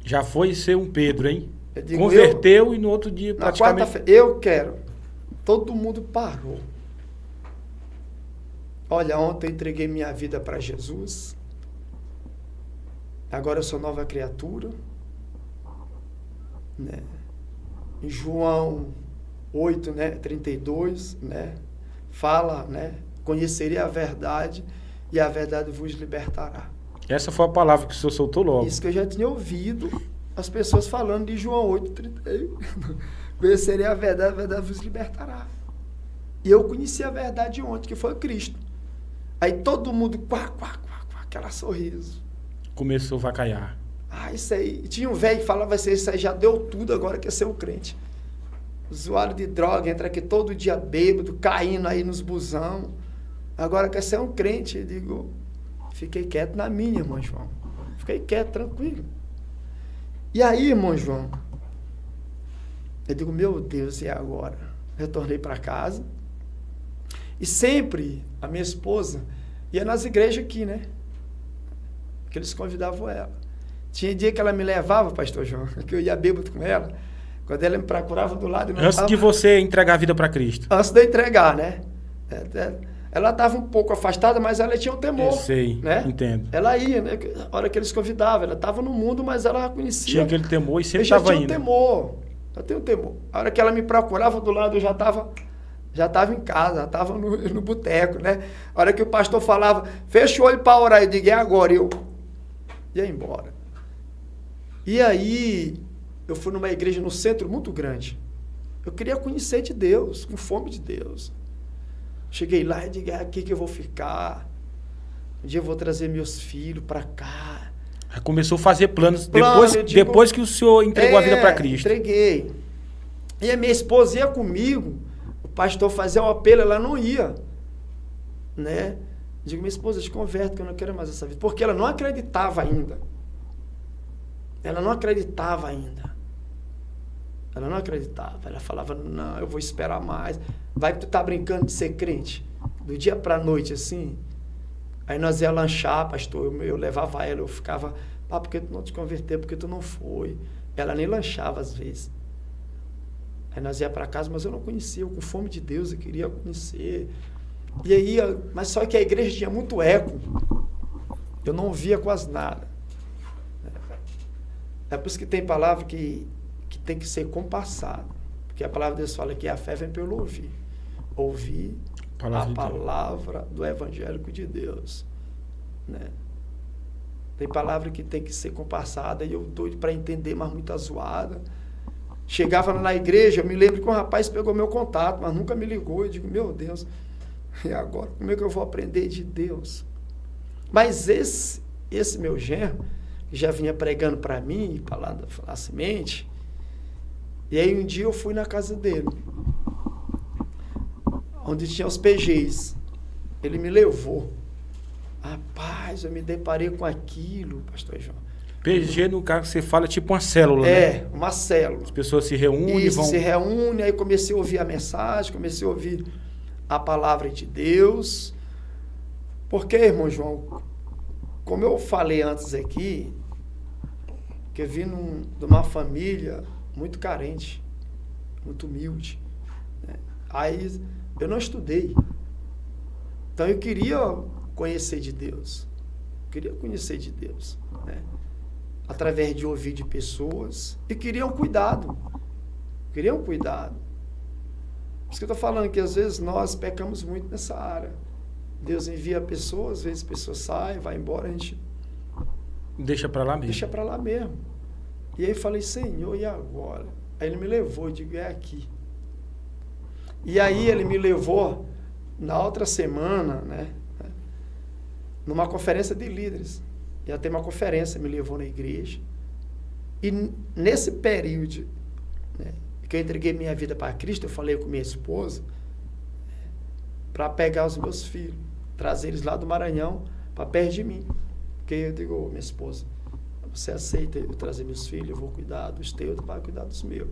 Já foi ser um Pedro, hein? Digo, converteu e no outro dia na praticamente... quarta-feira, eu quero. Todo mundo parou. Olha, ontem eu entreguei minha vida para Jesus. Agora eu sou nova criatura. Né? Em João 8, né, 32, né, fala, né, conhecerei a verdade e a verdade vos libertará. Essa foi a palavra que o senhor soltou logo. Isso que eu já tinha ouvido as pessoas falando de João 8, 31. Conhecerei a verdade vos libertará. E eu conheci a verdade ontem, que foi Cristo. Aí todo mundo, aquela sorriso. Começou a vacaiar. Ah, isso aí. Tinha um velho que falava assim, isso aí já deu tudo, agora quer ser um crente. Usuário de droga, entra aqui todo dia bêbado, caindo aí nos busão. Agora quer ser um crente. Eu digo, fiquei quieto na minha, irmão João. Fiquei quieto, tranquilo. E aí, irmão João, eu digo, meu Deus, e agora? Retornei para casa. E sempre a minha esposa ia nas igrejas aqui, né? Que eles convidavam ela. Tinha dia que ela me levava, pastor João, que eu ia bêbado com ela. Quando ela me procurava do lado... Antes de você entregar a vida para Cristo. Antes de eu entregar, né? Ela estava um pouco afastada, mas ela tinha um temor. Eu sei, né? Entendo. Ela ia, né? A hora que eles convidavam. Ela estava no mundo, mas ela conhecia. Tinha aquele temor e sempre estava indo. Eu já tenho temor. A hora que ela me procurava do lado, eu já estava em casa, já estava no boteco, né? A hora que o pastor falava, fecha o olho para orar, eu digo, é agora. Eu ia embora. E aí, eu fui numa igreja no centro muito grande. Eu queria conhecer de Deus, com fome de Deus. Cheguei lá e digo, é aqui que eu vou ficar. Um dia eu vou trazer meus filhos para cá. Aí começou a fazer planos depois que o senhor entregou a vida para Cristo. Entreguei. E a minha esposa ia comigo, o pastor fazia um apelo, ela não ia. Né? Digo, minha esposa, te converte, que eu não quero mais essa vida. Porque ela não acreditava ainda. Ela não acreditava ainda. Ela não acreditava. Ela falava, não, eu vou esperar mais. Vai que tu tá brincando de ser crente. Do dia pra noite, assim. Aí nós ia lanchar, pastor. Eu levava ela, eu ficava, por que tu não te converteu? Por que tu não foi? Ela nem lanchava às vezes. Aí nós ia para casa, mas eu não conhecia. Eu com fome de Deus, eu queria conhecer. E aí, mas só que a igreja tinha muito eco. Eu não ouvia quase nada. É por isso que tem palavra que tem que ser compassada. Porque a palavra de Deus fala que a fé vem pelo ouvir. Ouvir a palavra do evangélico de Deus. Né? Tem palavra que tem que ser compassada e eu doido para entender, mas muita zoada. Chegava na igreja, eu me lembro que um rapaz pegou meu contato, mas nunca me ligou. Eu digo, meu Deus, e agora? Como é que eu vou aprender de Deus? Mas esse meu genro, que já vinha pregando para mim, para lá da semente, e aí um dia eu fui na casa dele, onde tinha os PGs. Ele me levou. Rapaz, eu me deparei com aquilo, pastor João. PG, no caso que você fala, é tipo uma célula, né? É, uma célula. As pessoas se reúnem e vão... se reúnem, aí comecei a ouvir a mensagem, comecei a ouvir a palavra de Deus. Porque, irmão João, como eu falei antes aqui, que eu vim de uma família muito carente, muito humilde. Né? Aí eu não estudei. Então eu queria conhecer de Deus. Queria conhecer de Deus. Né? Através de ouvir de pessoas. E queriam cuidado. Queriam cuidado. Por isso que eu estou falando que às vezes nós pecamos muito nessa área. Deus envia pessoas, às vezes a pessoa sai, vai embora, a gente... Deixa para lá mesmo. Deixa para lá mesmo. E aí eu falei, Senhor, e agora? Aí ele me levou, eu digo, é aqui. E aí ele me levou, na outra semana, né, numa conferência de líderes. Ia ter uma conferência, me levou na igreja. E nesse período, né, que eu entreguei minha vida para Cristo, eu falei com minha esposa, para pegar os meus filhos, trazer eles lá do Maranhão para perto de mim. Porque eu digo, minha esposa, você aceita eu trazer meus filhos, eu vou cuidar dos teus, tu vai cuidar dos meus.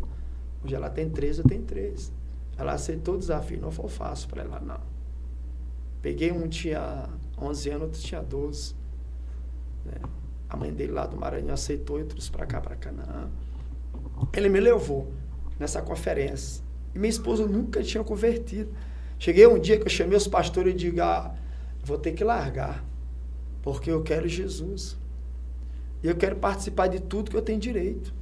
Hoje ela tem 3, eu tenho 3. Ela aceitou o desafio, não foi fácil para ela, não. Peguei um tinha 11 anos, outro tinha 12. Né? A mãe dele lá do Maranhão aceitou e trouxe para cá, para Canaã. Ele me levou nessa conferência. E minha esposa nunca tinha convertido. Cheguei um dia que eu chamei os pastores e digo, vou ter que largar, porque eu quero Jesus. E eu quero participar de tudo que eu tenho direito.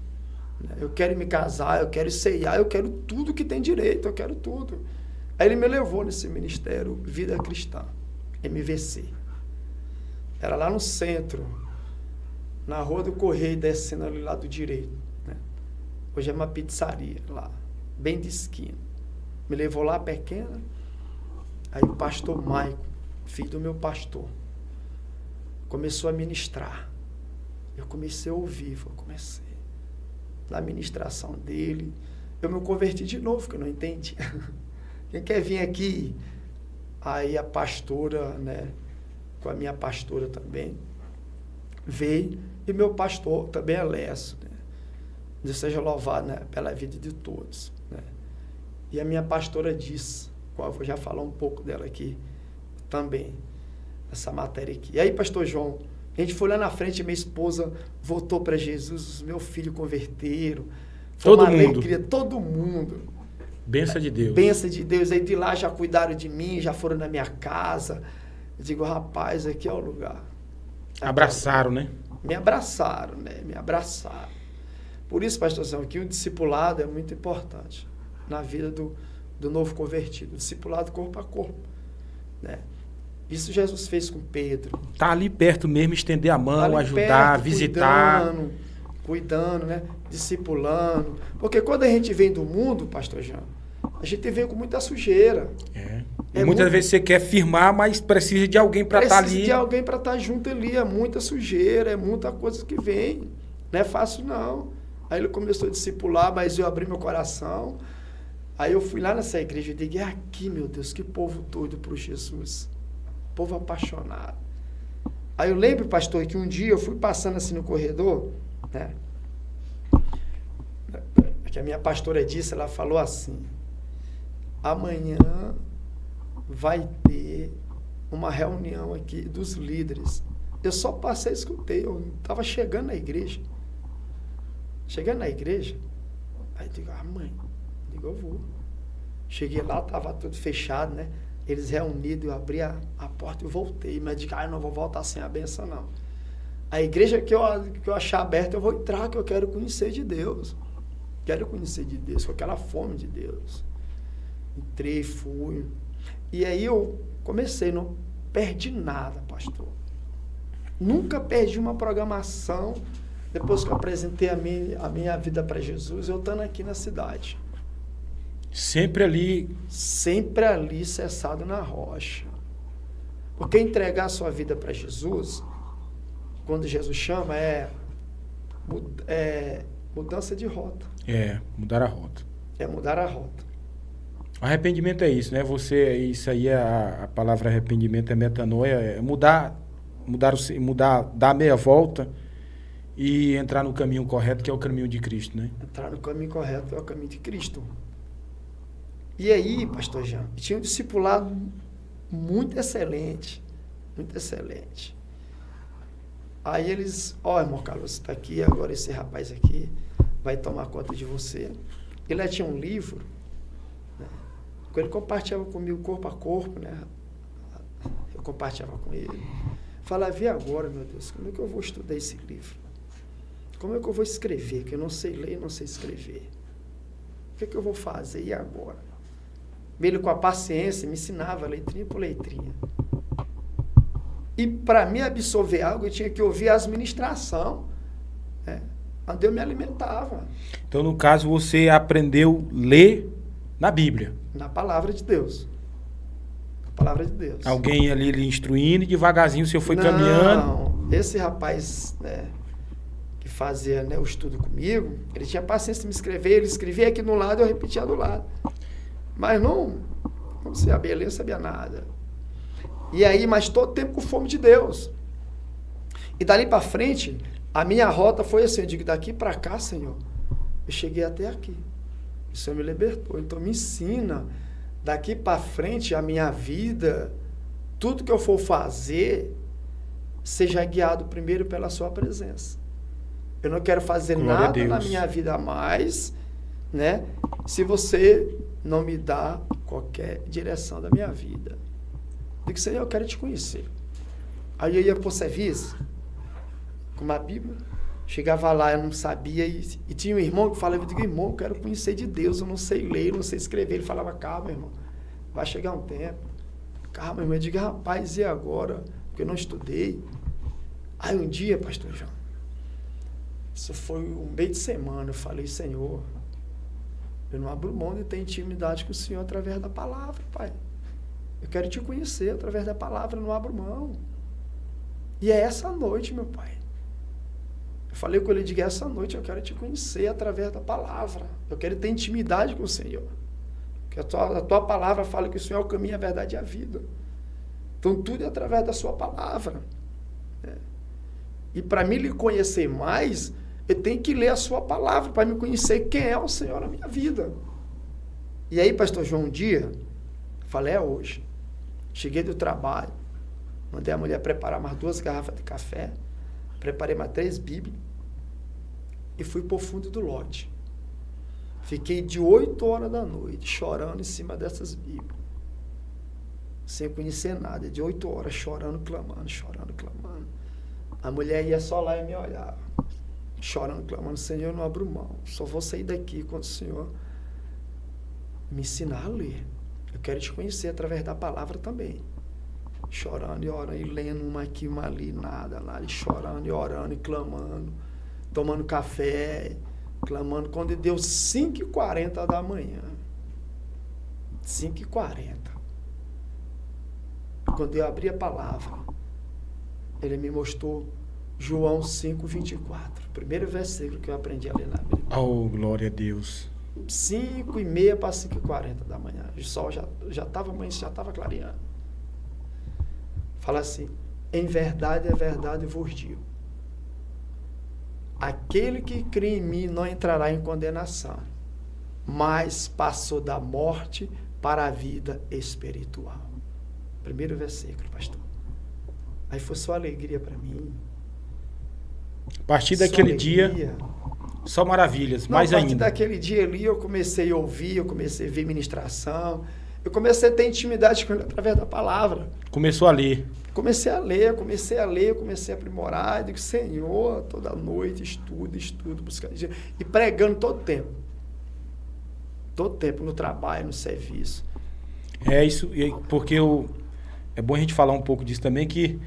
Eu quero me casar, eu quero ceiar, eu quero tudo que tem direito, eu quero tudo. Aí ele me levou nesse ministério Vida Cristã, MVC. Era lá no centro, na Rua do Correio, descendo ali lá do direito. Né? Hoje é uma pizzaria lá, bem de esquina. Me levou lá pequena, aí o pastor Maico, filho do meu pastor, começou a ministrar. Eu comecei a ouvir, na ministração dele, eu me converti de novo, porque eu não entendi. Quem quer vir aqui? Aí a pastora, né, com a minha pastora também, veio, e meu pastor também é Lécio, né? Deus seja louvado, né, pela vida de todos. Né? E a minha pastora disse, qual eu vou já falar um pouco dela aqui também, essa matéria aqui. E aí, pastor João, a gente foi lá na frente, minha esposa voltou para Jesus, os meus filhos converteram. Foi uma alegria, todo mundo. Bênção de Deus. Bênção de Deus. Aí de lá já cuidaram de mim, já foram na minha casa. Eu digo, rapaz, aqui é o lugar. Abraçaram, né? Me abraçaram, né? Me abraçaram. Por isso, pastorzão, que o discipulado é muito importante na vida do novo convertido. O discipulado corpo a corpo, né? Isso Jesus fez com Pedro. Tá ali perto mesmo, estender a mão, ajudar, perto, visitar. Cuidando, né? Discipulando. Porque quando a gente vem do mundo, pastor Jean, a gente vem com muita sujeira. E muitas vezes você quer firmar, mas precisa de alguém para estar ali. Precisa de alguém para estar junto ali. É muita sujeira, é muita coisa que vem. Não é fácil, não. Aí ele começou a discipular, mas eu abri meu coração. Aí eu fui lá nessa igreja e digo, aqui, meu Deus, que povo doido por Jesus. Povo apaixonado. Aí eu lembro, pastor, que um dia eu fui passando assim no corredor, né? Que a minha pastora disse, ela falou assim, amanhã vai ter uma reunião aqui dos líderes. Eu só passei e escutei, eu estava chegando na igreja. Chegando na igreja, aí eu digo, mãe, eu vou. Cheguei lá, estava tudo fechado, né? Eles reunidos, eu abri a porta e voltei. Mas digo, eu não vou voltar sem a benção, não. A igreja que eu achar aberta, eu vou entrar, que eu quero conhecer de Deus. Quero conhecer de Deus, com aquela fome de Deus. Entrei, fui. E aí eu comecei, não perdi nada, pastor. Nunca perdi uma programação, depois que eu apresentei a minha vida para Jesus, eu estando aqui na cidade. Sempre ali cessado na rocha. Porque entregar a sua vida para Jesus, quando Jesus chama, é mudança de rota. Mudar a rota. É mudar a rota. Arrependimento é isso, né? Isso aí, a palavra arrependimento é metanoia, é mudar, dar meia volta e entrar no caminho correto, que é o caminho de Cristo, né? Entrar no caminho correto, que é o caminho de Cristo. E aí, pastor Jean, tinha um discipulado muito excelente, muito excelente. Aí eles, irmão Carlos, você está aqui, agora esse rapaz aqui vai tomar conta de você. Ele tinha um livro, né? Ele compartilhava comigo corpo a corpo, né? Eu compartilhava com ele. Falava, e agora, meu Deus, como é que eu vou estudar esse livro? Como é que eu vou escrever? Que eu não sei ler e não sei escrever. O que é que eu vou fazer? E agora? Ele, com a paciência, me ensinava letrinha por letrinha. E para me absorver algo, eu tinha que ouvir as ministrações, né? Onde eu me alimentava. Então, no caso, você aprendeu a ler na Bíblia. Na palavra de Deus. Na palavra de Deus. Alguém ali lhe instruindo e devagarzinho o senhor foi caminhando. Não, esse rapaz, né, que fazia, né, o estudo comigo, ele tinha paciência de me escrever, ele escrevia aqui no lado e eu repetia do lado. Mas não Não sabia ler, não sabia nada. E aí, mas todo tempo com fome de Deus. E dali para frente, a minha rota foi assim, eu digo, daqui para cá, Senhor, eu cheguei até aqui. O Senhor me libertou. Então me ensina, daqui para frente, a minha vida, tudo que eu for fazer, seja guiado primeiro pela sua presença. Eu não quero fazer nada na minha vida mais, né? Se você não me dá qualquer direção da minha vida. Digo, Senhor, eu quero te conhecer. Aí eu ia para o serviço, com uma Bíblia, chegava lá, eu não sabia, e tinha um irmão que falava, eu digo, irmão, eu quero conhecer de Deus, eu não sei ler, eu não sei escrever. Ele falava, calma, irmão, vai chegar um tempo. Calma, irmão. Eu digo, rapaz, e agora? Porque eu não estudei. Aí um dia, pastor João, isso foi um meio de semana, eu falei, Senhor, eu não abro mão de ter intimidade com o Senhor através da palavra, Pai. Eu quero te conhecer através da palavra, eu não abro mão. E é essa noite, meu Pai. Eu falei com ele, digo, essa noite eu quero te conhecer através da palavra. Eu quero ter intimidade com o Senhor. Porque a tua palavra fala que o Senhor é o caminho, a verdade e a vida. Então tudo é através da sua palavra. E para mim lhe conhecer mais, eu tenho que ler a sua palavra para me conhecer quem é o Senhor na minha vida. E aí, pastor João, um dia, falei, é hoje. Cheguei do trabalho, mandei a mulher preparar mais 2 garrafas de café, preparei mais 3 Bíblias e fui para o fundo do lote. Fiquei de 8 horas da noite chorando em cima dessas Bíblias. Sem conhecer nada, de 8 horas chorando, clamando, chorando, clamando. A mulher ia só lá e me olhava, chorando, clamando, Senhor, eu não abro mão, só vou sair daqui quando o Senhor me ensinar a ler. Eu quero te conhecer através da palavra também. Chorando e orando, e lendo uma aqui, uma ali, nada, e chorando e orando e clamando, tomando café, clamando. Quando deu 5h40 da manhã, 5h40, quando eu abri a palavra, ele me mostrou João 5:24, primeiro versículo que eu aprendi a ler na Bíblia. Oh, glória a Deus. 5h30 para 5h40 da manhã. O sol já estava clareando. Fala assim, em verdade vos digo, aquele que crê em mim não entrará em condenação, mas passou da morte para a vida espiritual. Primeiro versículo, pastor. Aí foi só alegria para mim. A partir daquele dia, só maravilhas, mais ainda. A partir daquele dia ali, eu comecei a ouvir, eu comecei a ver ministração, eu comecei a ter intimidade com ele através da palavra. Começou a ler. Comecei a ler, comecei a aprimorar, eu digo, Senhor, toda noite, estudo, buscando, e pregando todo tempo, no trabalho, no serviço. É isso, porque é bom a gente falar um pouco disso também, que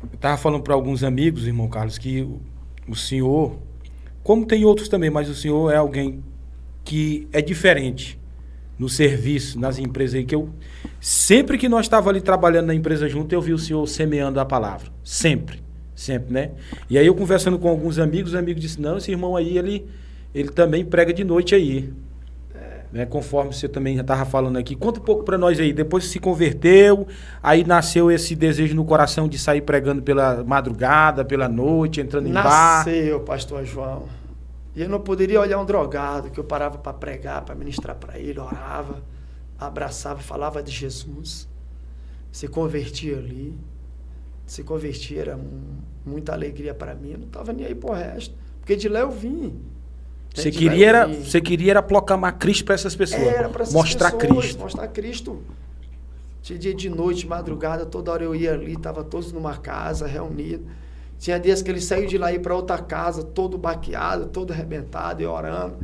eu estava falando para alguns amigos, irmão Carlos, que o senhor, como tem outros também, mas o senhor é alguém que é diferente no serviço, nas empresas aí, que eu, sempre que nós estávamos ali trabalhando na empresa junto, eu vi o senhor semeando a palavra, sempre, né? E aí eu conversando com alguns amigos, os amigos disseram, não, esse irmão aí, ele também prega de noite aí. Né, conforme você também já estava falando aqui, conta um pouco para nós aí, depois que se converteu, aí nasceu esse desejo no coração de sair pregando pela madrugada, pela noite, entrando em bar. Nasceu, pastor João, e eu não poderia olhar um drogado, que eu parava para pregar, para ministrar para ele, orava, abraçava, falava de Jesus, se convertia ali, era muita alegria para mim, eu não estava nem aí pro resto, porque de lá eu vim. Você queria era proclamar Cristo para essas pessoas. Era para essas mostrar pessoas, Cristo. Mostrar Cristo. Dia de noite, madrugada, toda hora eu ia ali, estava todos numa casa, reunidos. Tinha dias que ele saiu de lá e ia para outra casa, todo baqueado, todo arrebentado, e orando,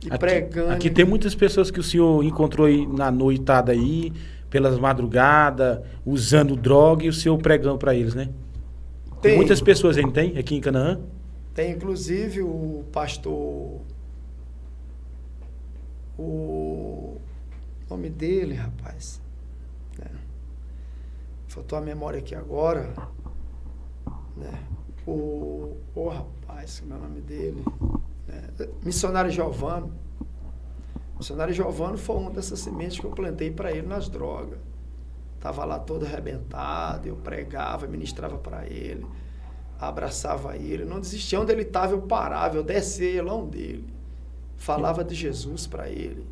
e pregando. Aqui tem muitas pessoas que o senhor encontrou aí na noitada aí, pelas madrugadas, usando droga, e o senhor pregando para eles, né? Tem muitas pessoas aí, não tem? Aqui em Canaã? Tem, inclusive, o pastor... O nome dele, rapaz... Faltou a memória aqui agora... Né? Rapaz, como é o nome dele? Missionário Giovano. O missionário Giovanni foi uma dessas sementes que eu plantei para ele nas drogas. Estava lá todo arrebentado, eu pregava, ministrava para ele, abraçava ele, não desistia. Onde ele estava, eu parava, eu descia lá dele, falava de Jesus para ele.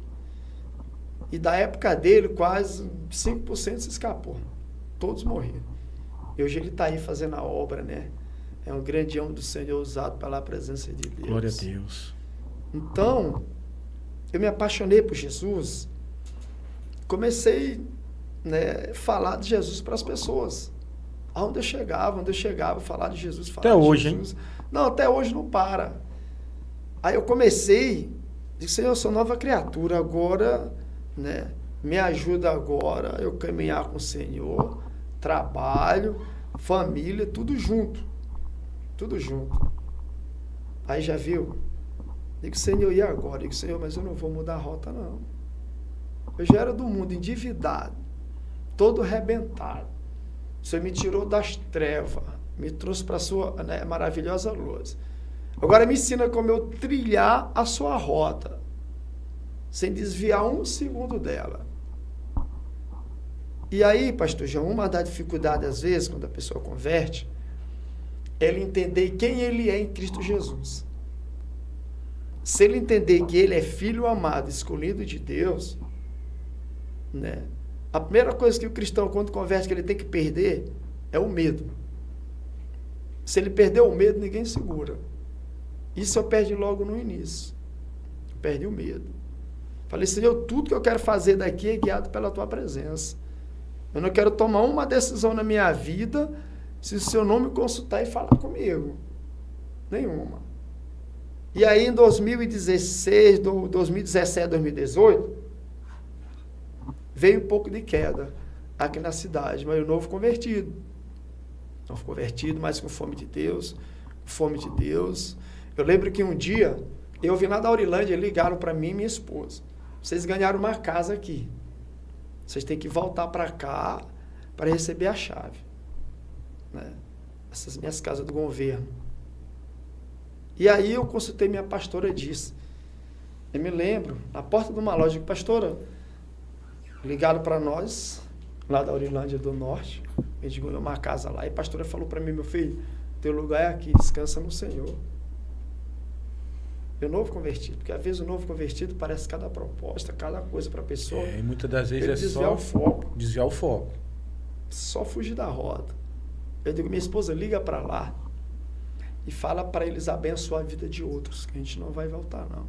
E da época dele, quase 5% se escapou. Todos morreram. E hoje ele está aí fazendo a obra, né? É um grande homem do Senhor, usado pela presença de Deus. Glória a Deus. Então, eu me apaixonei por Jesus, comecei, né, a falar de Jesus para as pessoas. Onde eu chegava, falar de Jesus. Falar até de hoje, Jesus. hein? Não, até hoje não para. Aí eu comecei, disse, Senhor, eu sou nova criatura, agora, né, me ajuda agora eu caminhar com o Senhor, trabalho, família, tudo junto. Tudo junto. Aí já viu? Digo, Senhor, e agora? Digo, Senhor, mas eu não vou mudar a rota, não. Eu já era do mundo endividado, todo arrebentado. O Senhor me tirou das trevas, me trouxe para a sua, né, maravilhosa luz. Agora me ensina como eu trilhar a sua rota, sem desviar um segundo dela. E aí, pastor João, uma das dificuldades, às vezes, quando a pessoa converte, é ele entender quem ele é em Cristo Jesus. Se ele entender que ele é filho amado, escolhido de Deus, né? A primeira coisa que o cristão, quando converte, que ele tem que perder, é o medo. Se ele perder o medo, ninguém segura. Isso eu perdi logo no início. Eu perdi o medo. Falei, Senhor, tudo que eu quero fazer daqui é guiado pela tua presença. Eu não quero tomar uma decisão na minha vida se o Senhor não me consultar e falar comigo. Nenhuma. E aí, em 2016, 2017, 2018, veio um pouco de queda aqui na cidade, mas o novo convertido. Novo convertido, mas com fome de Deus, fome de Deus. Eu lembro que um dia, eu vim lá da Aurilândia, ligaram para mim e minha esposa. Vocês ganharam uma casa aqui. Vocês têm que voltar para cá para receber a chave. Né? Essas minhas casas do governo. E aí eu consultei minha pastora e disse, eu me lembro, na porta de uma loja, pastora, ligaram para nós, lá da Aurilândia do Norte, a gente ganhou uma casa lá, e a pastora falou para mim, meu filho, teu lugar é aqui, descansa no Senhor. E o novo convertido, porque às vezes o novo convertido parece cada proposta, cada coisa para a pessoa. E muitas das vezes é desviar só o foco. Desviar o foco. Só fugir da rota. Eu digo, minha esposa, liga para lá e fala para eles abençoar a vida de outros, que a gente não vai voltar, não.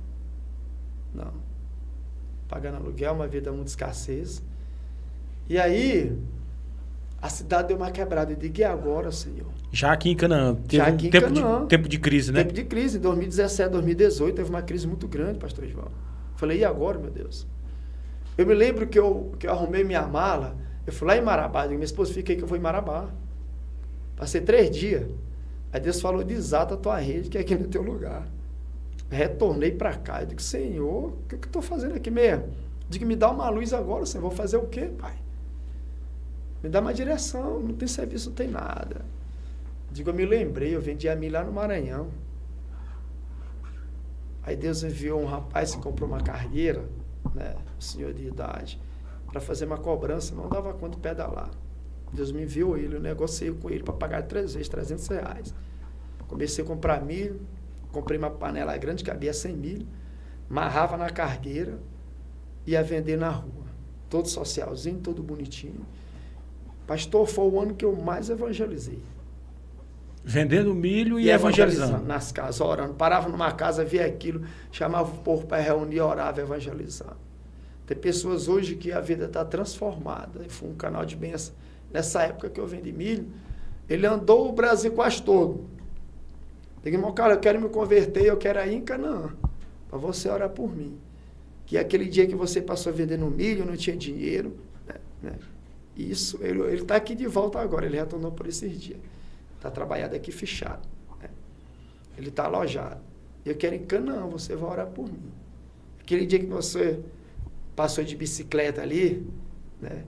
Não. Pagando aluguel, uma vida muito escassez. E aí, a cidade deu uma quebrada. Eu digo, e agora, Senhor? Já aqui em Canaã. Teve Já aqui em Canaã. Tempo de crise, né? Tempo de crise. Em 2017, 2018, teve uma crise muito grande, pastor João. Falei, e agora, meu Deus? Eu me lembro que eu arrumei minha mala, eu fui lá em Marabá, eu digo, minha esposa, fica aí que eu vou em Marabá. Passei 3 dias. Aí Deus falou, desata a tua rede, que aqui não é teu lugar. Retornei para cá. Eu digo, Senhor, o que eu estou fazendo aqui mesmo? Digo, me dá uma luz agora, Senhor. Vou fazer o quê, Pai? Me dá uma direção. Não tem serviço, não tem nada. Digo, eu me lembrei, eu vendia milho lá no Maranhão. Aí Deus enviou um rapaz que comprou uma cargueira, né, um senhor de idade, para fazer uma cobrança. Não dava conta de pedalar. Deus me enviou ele, eu negociei com ele para pagar 3 vezes, R$300. Comecei a comprar milho, comprei uma panela grande, cabia 100 milho, amarrava na cargueira e ia vender na rua. Todo socialzinho, todo bonitinho. Pastor, foi o ano que eu mais evangelizei. Vendendo milho e evangelizando. Nas casas, orando. Parava numa casa, via aquilo, chamava o povo para reunir, orava, evangelizando. Tem pessoas hoje que a vida está transformada. E foi um canal de bênção. Nessa época que eu vendi milho, ele andou o Brasil quase todo. Digo, irmão, cara, eu quero me converter, eu quero ir em Canaã, para você orar por mim. Que aquele dia que você passou vendendo milho, não tinha dinheiro, né? Isso, ele está aqui de volta agora, ele retornou por esses dias. Está trabalhado aqui fechado. Né? Ele está alojado. Eu quero ir em Canaã, você vai orar por mim. Aquele dia que você passou de bicicleta ali, né?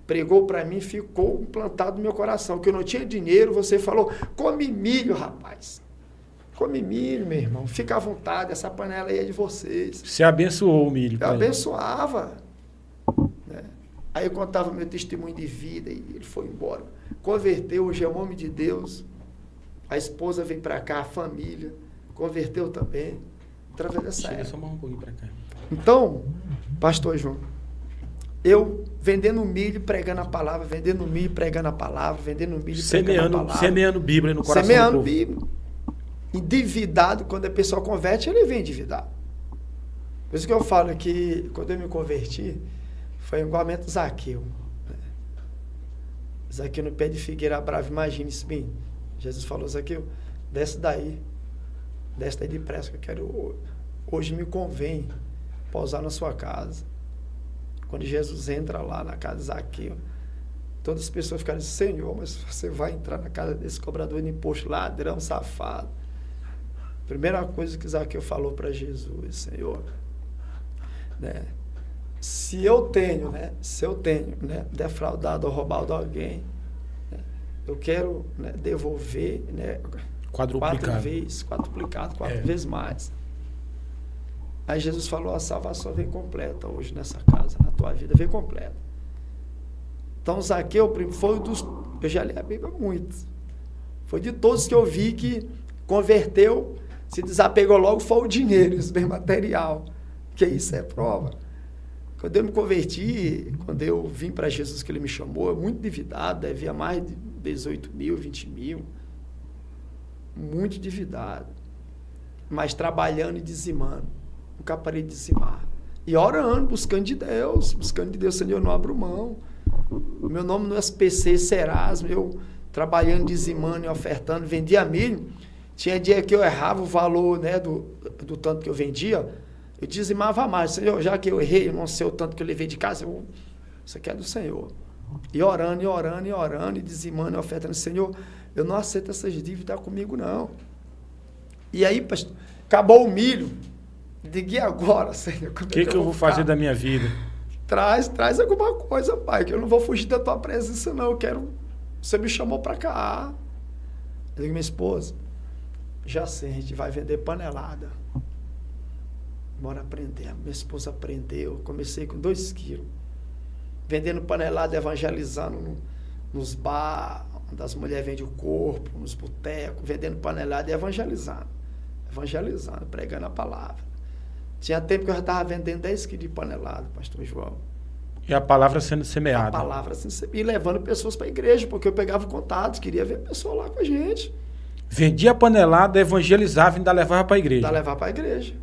Pregou para mim, ficou implantado no meu coração, que eu não tinha dinheiro, você falou, come milho, rapaz. come milho, meu irmão. Fica à vontade, essa panela aí é de vocês. Você abençoou o milho. Eu abençoava. Né? Aí eu contava meu testemunho de vida e ele foi embora. Converteu, hoje é um homem de Deus. A esposa veio para cá, a família. Converteu também. Através dessa Chega época. só mais um pouquinho para cá. Então, pastor João, eu vendendo milho, pregando a palavra, vendendo milho, pregando a palavra, vendendo milho, pregando a palavra. Semeando Bíblia no coração semeando do povo. Bíblia. Endividado, quando a pessoa converte, ele vem endividado. Por isso que eu falo que, quando eu me converti, foi igualmente Zaqueu. Zaqueu no pé de figueira bravo, imagine isso bem. Jesus falou, Zaqueu, desce daí depressa, que eu quero, hoje me convém pousar na sua casa. Quando Jesus entra lá na casa de Zaqueu, todas as pessoas ficaram dizendo, Senhor, mas você vai entrar na casa desse cobrador de imposto, ladrão, safado. Primeira coisa que Zaqueu falou para Jesus, Senhor, né, se eu tenho, né, defraudado ou roubado alguém, né, eu quero, né, devolver, né, quadruplicado, quatro vezes mais. Aí Jesus falou, a salvação vem completa hoje nessa casa, na tua vida, vem completa. Então Zaqueu foi eu já li a Bíblia muito, foi de todos que eu vi que converteu, se desapegou logo, foi o dinheiro, isso bem material, que isso é prova. Quando eu me converti, quando eu vim para Jesus que ele me chamou, eu muito endividado, devia mais de 18 mil, 20 mil, muito endividado, mas trabalhando e dizimando, nunca parei de dizimar, e orando, buscando de Deus, Senhor, eu não abro mão, o meu nome no SPC, Serasa, eu trabalhando, dizimando e ofertando, vendia milho, tinha dia que eu errava o valor, né, do tanto que eu vendia, eu dizimava mais, Senhor, já que eu errei, eu não sei o tanto que eu levei de casa, isso aqui é do Senhor. E orando, e dizimando, e ofertando, Senhor, eu não aceito essas dívidas comigo, não. E aí, pastor, acabou o milho, diga, e agora, Senhor? O que eu vou fazer da minha vida? Traz alguma coisa, pai, que eu não vou fugir da tua presença, não, você me chamou para cá. Eu digo, minha esposa, já sei, a gente vai vender panelada. Bora aprender. Minha esposa aprendeu. Comecei com 2 quilos. Vendendo panelada, evangelizando nos bar, onde as mulheres vendem o corpo, nos botecos, vendendo panelada e evangelizando. Evangelizando, pregando a palavra. Tinha tempo que eu já estava vendendo 10 quilos de panelada, pastor João. E a palavra sendo semeada. A palavra sendo semeada. E levando pessoas para a igreja, porque eu pegava contatos, queria ver pessoas lá com a gente. Vendia a panelada, evangelizava e ainda levava para a igreja. Ainda levava para a igreja.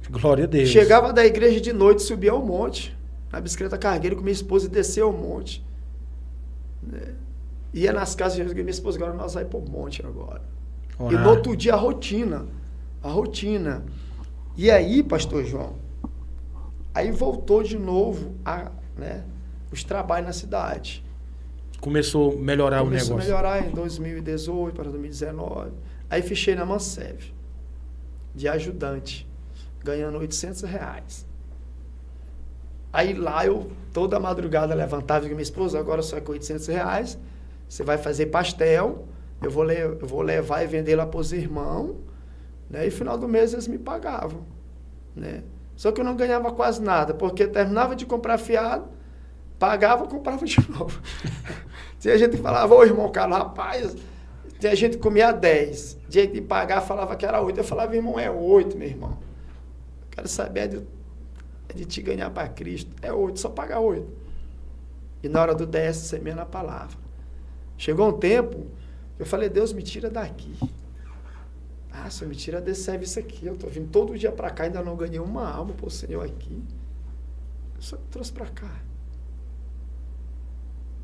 Glória a Deus. Chegava da igreja de noite, subia ao monte, na bicicleta cargueira com minha esposa e desceu ao monte. Né? Ia nas casas de minha esposa, agora nós vamos para o monte agora. Orar. E no outro dia a rotina. E aí, pastor João, aí voltou de novo os trabalhos na cidade. Começou a melhorar o negócio. Começou a melhorar em 2018 para 2019. Aí fechei na Mansev, de ajudante, ganhando R$800. Aí lá eu, toda madrugada, levantava e dizia, minha esposa, agora só com R$800, você vai fazer pastel, eu vou levar e vender lá para os irmãos, né? E no final do mês eles me pagavam, né? Só que eu não ganhava quase nada, porque terminava de comprar fiado, pagava, comprava de novo. Tinha gente que falava, ô irmão Carlos, rapaz, tinha gente que comia 10, dia de pagar falava que era 8, eu falava, irmão, é 8, meu irmão. Quero saber de te ganhar para Cristo. É 8, só pagar 8. E na hora do 10, semeando a palavra. Chegou um tempo, eu falei, Deus, me tira daqui. Ah, Senhor, me tira desse serviço aqui. Eu estou vindo todo dia para cá, ainda não ganhei uma alma para o Senhor aqui. Eu só me trouxe para cá.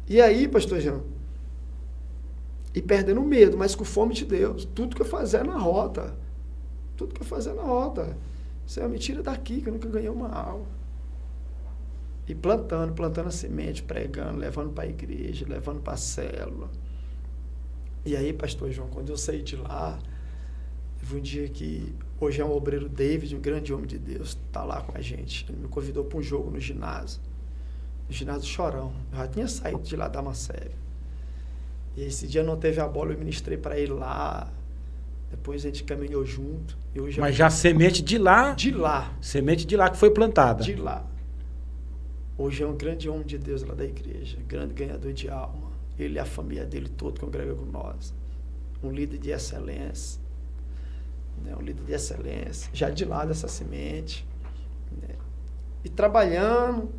E aí, pastor Jean, e perdendo medo, mas com fome de Deus. Tudo que eu fazia na rota. Senhor, me tira daqui, que eu nunca ganhei uma aula. E plantando a semente, pregando, levando para a igreja, levando para a célula. E aí, pastor João, quando eu saí de lá, teve um dia que, hoje é um obreiro David, um grande homem de Deus, está lá com a gente. Ele me convidou para um jogo no ginásio Chorão. Eu já tinha saído de lá da Mansev. E esse dia não teve a bola, eu ministrei para ele lá. Depois a gente caminhou junto. E hoje Mas já a semente de lá... De lá. Semente de lá que foi plantada. De lá. Hoje é um grande homem de Deus lá da igreja. Grande ganhador de alma. Ele e a família dele todo congrega com nós. Um líder de excelência. Né? Um líder de excelência. Já de lá dessa semente. Né? E trabalhando.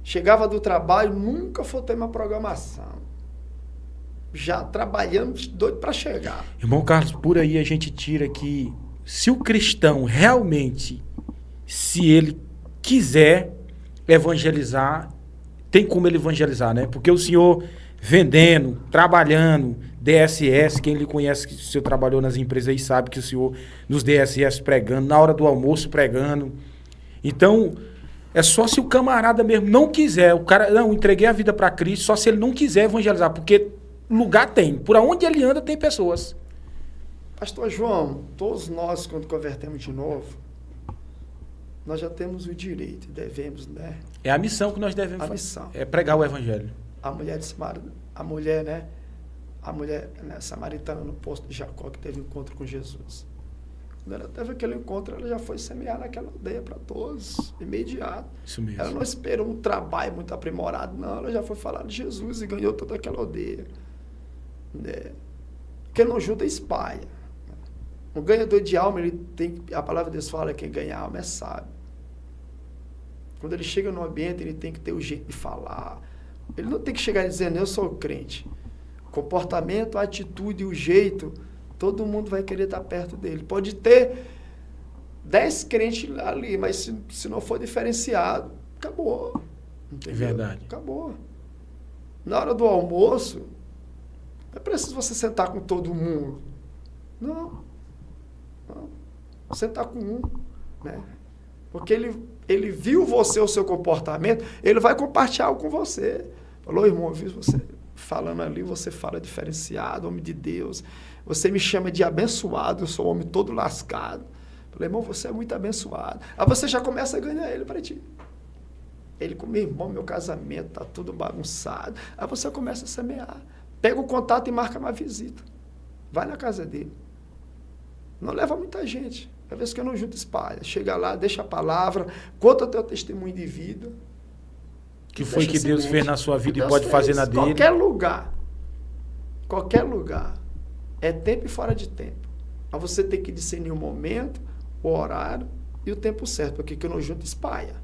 Chegava do trabalho, nunca faltei uma programação. Já trabalhando, doido para chegar. Irmão Carlos, por aí a gente tira que se o cristão realmente, se ele quiser evangelizar, tem como ele evangelizar, né? Porque o senhor vendendo, trabalhando, DSS, quem lhe conhece, que o senhor trabalhou nas empresas aí sabe que o senhor nos DSS pregando, na hora do almoço pregando. Então, é só se o camarada mesmo não quiser, o cara, não, entreguei a vida para Cristo, só se ele não quiser evangelizar, porque lugar tem, por onde ele anda tem pessoas. Pastor João, todos nós quando convertemos de novo, nós já temos o direito, devemos, né? É a missão que nós devemos fazer. Missão. É pregar o evangelho. A mulher de Samaria, a mulher, né, samaritana no poço de Jacó, que teve um encontro com Jesus. Quando ela teve aquele encontro, ela já foi semear naquela aldeia para todos, imediato. Isso mesmo. Ela não esperou um trabalho muito aprimorado, não. Ela já foi falar de Jesus e ganhou toda aquela aldeia. Né? Quem não ajuda, espalha. Um ganhador de alma, ele tem, a palavra de Deus fala que quem ganha alma é sábio. Quando ele chega no ambiente, ele tem que ter o jeito de falar. Ele não tem que chegar dizendo, eu sou crente. O comportamento, a atitude, o jeito, todo mundo vai querer estar perto dele. Pode ter 10 crentes ali, mas se não for diferenciado, acabou. Entendeu? Verdade. Acabou. Na hora do almoço, não é preciso você sentar com todo mundo. Não. Sentar com um. Né? Porque ele viu você, o seu comportamento, ele vai compartilhar algo com você. Falou, irmão, eu vi você falando ali, você fala diferenciado, homem de Deus. Você me chama de abençoado, eu sou um homem todo lascado. Falei, irmão, você é muito abençoado. Aí você já começa a ganhar ele para ti. Ele com meu irmão, meu casamento tá tudo bagunçado. Aí você começa a semear. Pega o contato e marca uma visita. Vai na casa dele. Não leva muita gente. Às vezes que eu não junto espalha. Chega lá, deixa a palavra, conta o teu testemunho de vida. Que foi que Deus fez na sua vida e pode fazer na dele. Qualquer lugar, é tempo e fora de tempo. Mas você tem que discernir o momento, o horário e o tempo certo, porque que eu não junto espalha.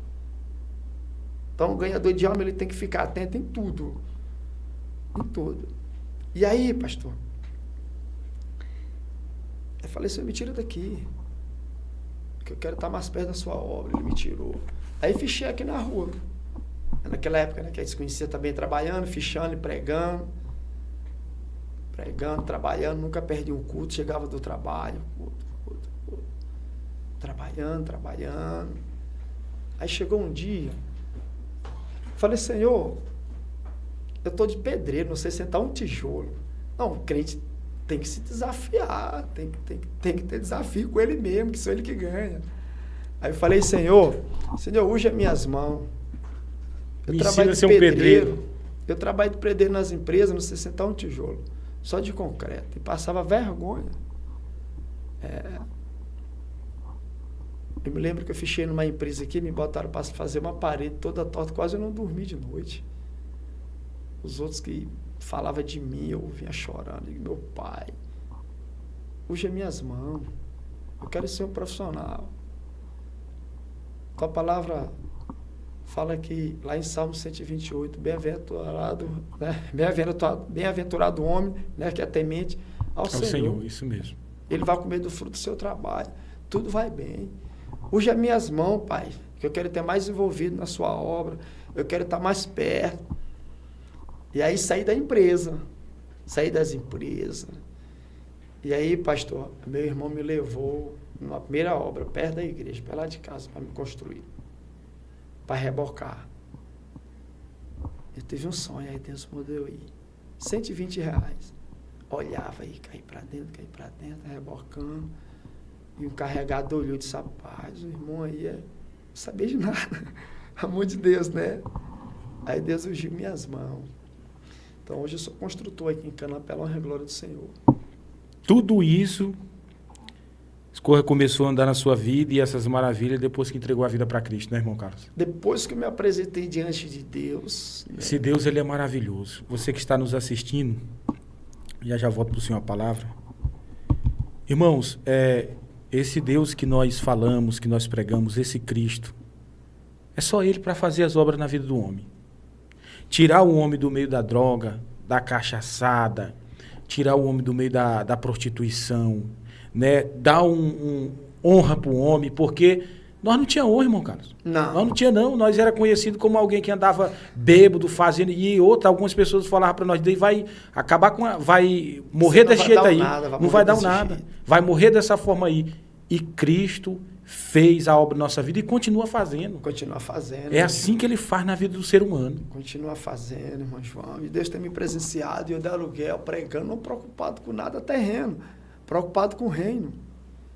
Então o ganhador de alma ele tem que ficar atento em tudo. Em tudo. E aí, pastor? Eu falei, Senhor, me tira daqui. Que eu quero estar mais perto da sua obra. Ele me tirou. Aí fichei aqui na rua. Naquela época, né, que a gente se conhecia também trabalhando, fichando e pregando. Pregando, trabalhando, nunca perdi um culto, chegava do trabalho, culto. Trabalhando. Aí chegou um dia, falei, Senhor, eu estou de pedreiro, não sei sentar um tijolo. Não, o crente tem que se desafiar, tem que ter desafio com ele mesmo, que só ele que ganha. Aí eu falei, Senhor, use as minhas mãos. Eu trabalho de pedreiro. Eu trabalho de pedreiro nas empresas, não sei sentar um tijolo, só de concreto. E passava vergonha. Eu me lembro que eu fichei numa empresa aqui, me botaram para fazer uma parede toda torta, quase eu não dormi de noite. Os outros que falavam de mim, eu vinha chorando. E meu pai, use as minhas mãos. Eu quero ser um profissional. Tua palavra fala que lá em Salmo 128, bem-aventurado, né? Bem-aventurado o homem, né, que é temente ao Senhor. Isso mesmo. Ele vai comer do fruto do seu trabalho. Tudo vai bem. Use as minhas mãos, Pai, que eu quero ter mais envolvido na sua obra. Eu quero estar mais perto. E aí saí da empresa. Saí das empresas. E aí, pastor, meu irmão me levou numa primeira obra, perto da igreja, para lá de casa, para me construir. Para rebocar. Eu tive um sonho, aí Deus mandou eu ir. R$120. Olhava aí, caí para dentro, rebocando. E o carregador olhou e disse, rapaz, o irmão aí não sabia de nada. Amor de Deus, né? Aí Deus ungiu minhas mãos. Então hoje eu sou construtor aqui em Canapé, honra e glória do Senhor. Tudo isso Escorra começou a andar na sua vida e essas maravilhas depois que entregou a vida para Cristo, né, irmão Carlos? Depois que eu me apresentei diante de Deus... Esse Deus, ele é maravilhoso. Você que está nos assistindo, já volto para o Senhor a palavra. Irmãos, esse Deus que nós falamos, que nós pregamos, esse Cristo, é só Ele para fazer as obras na vida do homem. Tirar o homem do meio da droga, da cachaçada, tirar o homem do meio da prostituição, né? Dar honra para o homem, porque nós não tínhamos honra, irmão Carlos. Não. Nós não tínhamos, não. Nós era conhecido como alguém que andava bêbado, fazendo, e algumas pessoas falavam para nós, daí vai acabar vai morrer desse jeito aí. Não vai dar nada. Vai morrer dessa forma aí. E Cristo fez a obra na nossa vida e continua fazendo. Continua fazendo. É assim que Ele faz na vida do ser humano. Continua fazendo, irmão João. E Deus tem me presenciado, e eu de aluguel, pregando, não preocupado com nada terreno, preocupado com o reino.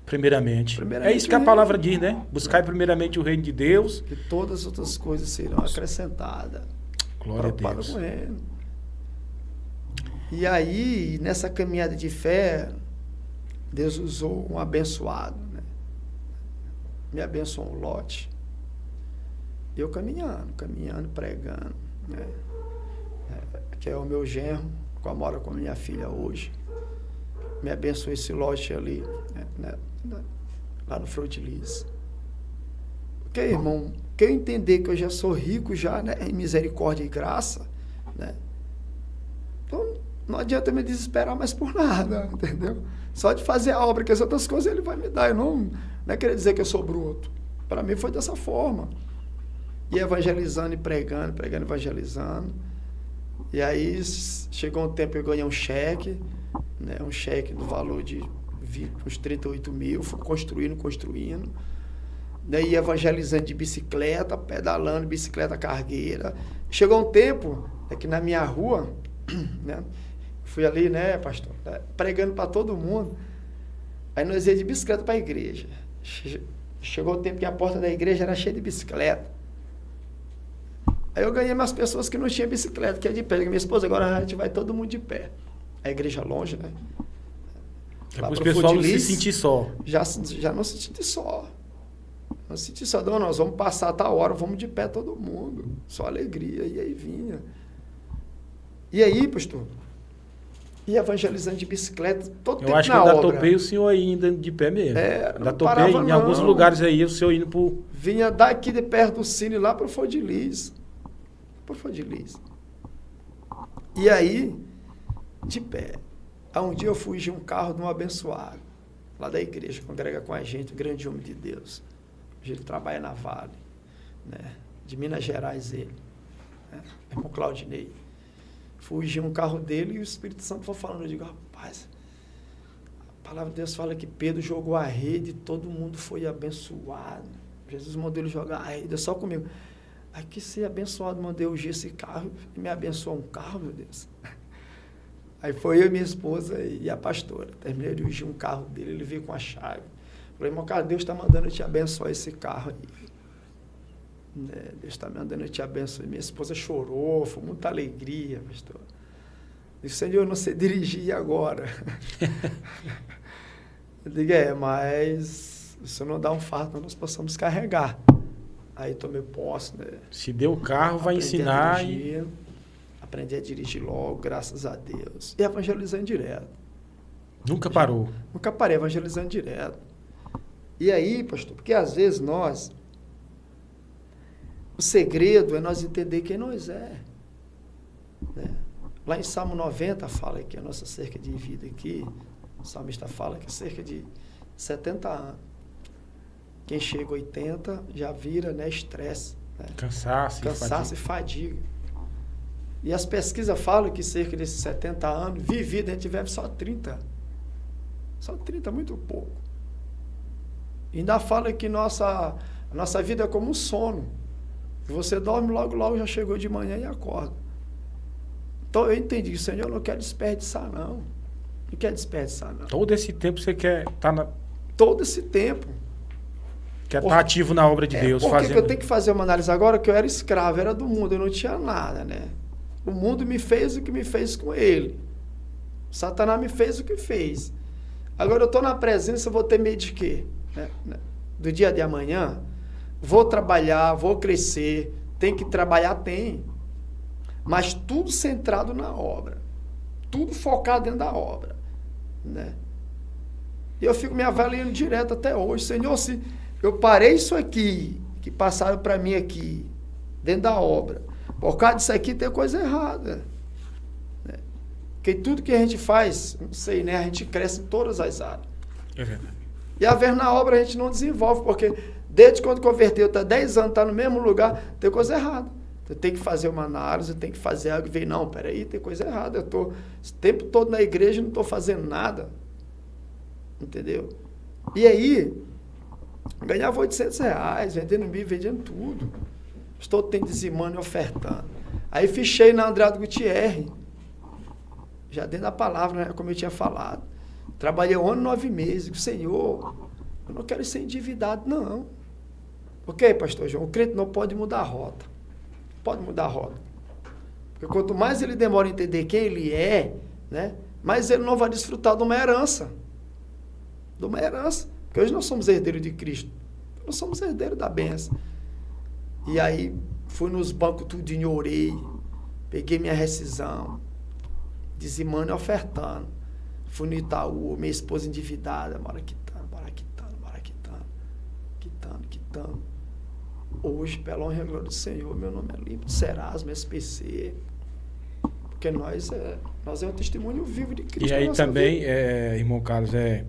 Primeiramente. É isso que a palavra diz, né? Buscar primeiramente o reino de Deus. Que todas as outras coisas serão acrescentadas. Glória a Deus. Com o reino. E aí, nessa caminhada de fé, Deus usou um abençoado, né? Me abençoou um lote. Eu caminhando, pregando, né? Que é o meu genro, que mora com a minha filha hoje. Me abençoou esse lote ali, né? Lá no Flor de Lis. Porque, irmão, que eu entender que eu já sou rico já, né? Em misericórdia e graça, né? Então, não adianta me desesperar mais por nada, entendeu? Só de fazer a obra, que as outras coisas Ele vai me dar. Eu não é querer dizer que eu sou bruto. Para mim foi dessa forma. E evangelizando e pregando, evangelizando. E aí chegou um tempo que eu ganhei um cheque, né? Um cheque no valor de uns 38 mil, fui construindo. Daí evangelizando de bicicleta, pedalando, bicicleta cargueira. Chegou um tempo que na minha rua, né? Fui ali, né, pastor, pregando para todo mundo. Aí nós íamos de bicicleta para a igreja. Chegou o tempo que a porta da igreja era cheia de bicicleta. Aí eu ganhei umas pessoas que não tinham bicicleta, que é de pé. Minha esposa, agora a gente vai todo mundo de pé. A igreja longe, né? Para o pessoal não se sentir só. Já não se sentir só. Não se sentir só. Não, nós vamos passar a tal hora, vamos de pé todo mundo. Só alegria. E aí vinha. E aí, pastor, e evangelizando de bicicleta, todo tempo na obra. Eu acho que eu ainda topei o senhor aí ainda de pé mesmo. Ainda topei em alguns lugares aí, o senhor indo pro... Vinha daqui de perto do Cine lá pro Flor de Lis. E aí, de pé. Aí um dia eu fui de um carro de um abençoado, lá da igreja, congrega com a gente, um grande homem de Deus. Hoje ele trabalha na Vale, né? De Minas Gerais ele. Né? Irmão Claudinei. Fugi um carro dele e o Espírito Santo foi falando. Eu digo, rapaz, a palavra de Deus fala que Pedro jogou a rede e todo mundo foi abençoado. Jesus mandou ele jogar a rede, é só comigo. Aqui ser abençoado, mandei ungir esse carro e me abençoou um carro, meu Deus. Aí foi eu e minha esposa e a pastora. Terminei de ungir um carro dele, ele veio com a chave. Falei, irmão, cara, Deus está mandando eu te abençoar esse carro aí. Deus está me mandando eu te abençoar. Minha esposa chorou, foi muita alegria, pastor. Disse, Senhor, eu não sei dirigir agora. Eu digo, mas o Senhor não dá um fardo, nós possamos carregar. Aí tomei posse, né? Se deu o carro, vai ensinar. Aprendi a dirigir logo, graças a Deus. E evangelizando direto. Nunca parou? Nunca parei, evangelizando direto. E aí, pastor, porque às vezes o segredo é nós entender quem nós é. Né? Lá em Salmo 90 fala que a nossa cerca de vida aqui, o salmista fala que é cerca de 70 anos. Quem chega a 80 já vira, né, estresse. Né? Cansaço e fadiga. E as pesquisas falam que cerca desses 70 anos, vivido, a gente vive só 30. Só 30, muito pouco. E ainda fala que a nossa vida é como um sono. Você dorme, logo já chegou de manhã e acorda. Então eu entendi, Senhor, eu não quero desperdiçar, não. Não quero desperdiçar, não. Todo esse tempo você quer estar Todo esse tempo. Quer estar ativo na obra de Deus. Por que eu tenho que fazer uma análise agora? Que eu era escravo, era do mundo, eu não tinha nada, né? O mundo me fez o que me fez com ele. Satanás me fez o que fez. Agora eu estou na presença, eu vou ter medo de quê? Do dia de amanhã, vou trabalhar, vou crescer, tem que trabalhar, tem. Mas tudo centrado na obra. Tudo focado dentro da obra. Né? E eu fico me avaliando direto até hoje. Senhor, se eu parei isso aqui, que passaram para mim aqui, dentro da obra, por causa disso aqui tem coisa errada. Né? Porque tudo que a gente faz, não sei, né? A gente cresce em todas as áreas. É verdade. E a ver na obra a gente não desenvolve, porque desde quando converteu, está 10 anos, está no mesmo lugar, tem coisa errada. Você tem que fazer uma análise, tem que fazer algo e ver, não, peraí, tem coisa errada. Eu estou esse tempo todo na igreja e não estou fazendo nada. Entendeu? E aí, ganhava R$800, vendendo milho, vendendo tudo. Estou tendo dizimando e ofertando. Aí fichei na Andrade Gutierrez, já dentro da palavra, né, como eu tinha falado. Trabalhei 1 ano e 9 meses. Senhor, eu não quero ser endividado, não. Ok, pastor João, o crente não pode mudar a rota. Pode mudar a rota. Porque quanto mais ele demora a entender quem ele é, né, mais ele não vai desfrutar de uma herança. De uma herança. Porque hoje nós somos herdeiros de Cristo. Nós somos herdeiros da bênção. E aí, fui nos bancos tudinho, orei. Peguei minha rescisão. Dizimando e ofertando. Fui no Itaú, minha esposa endividada. Bora quitando. Hoje, pela honra e glória do Senhor, meu nome é limpo de Serasmo, SPC. Porque nós é um testemunho vivo de Cristo. E aí também, irmão Carlos, é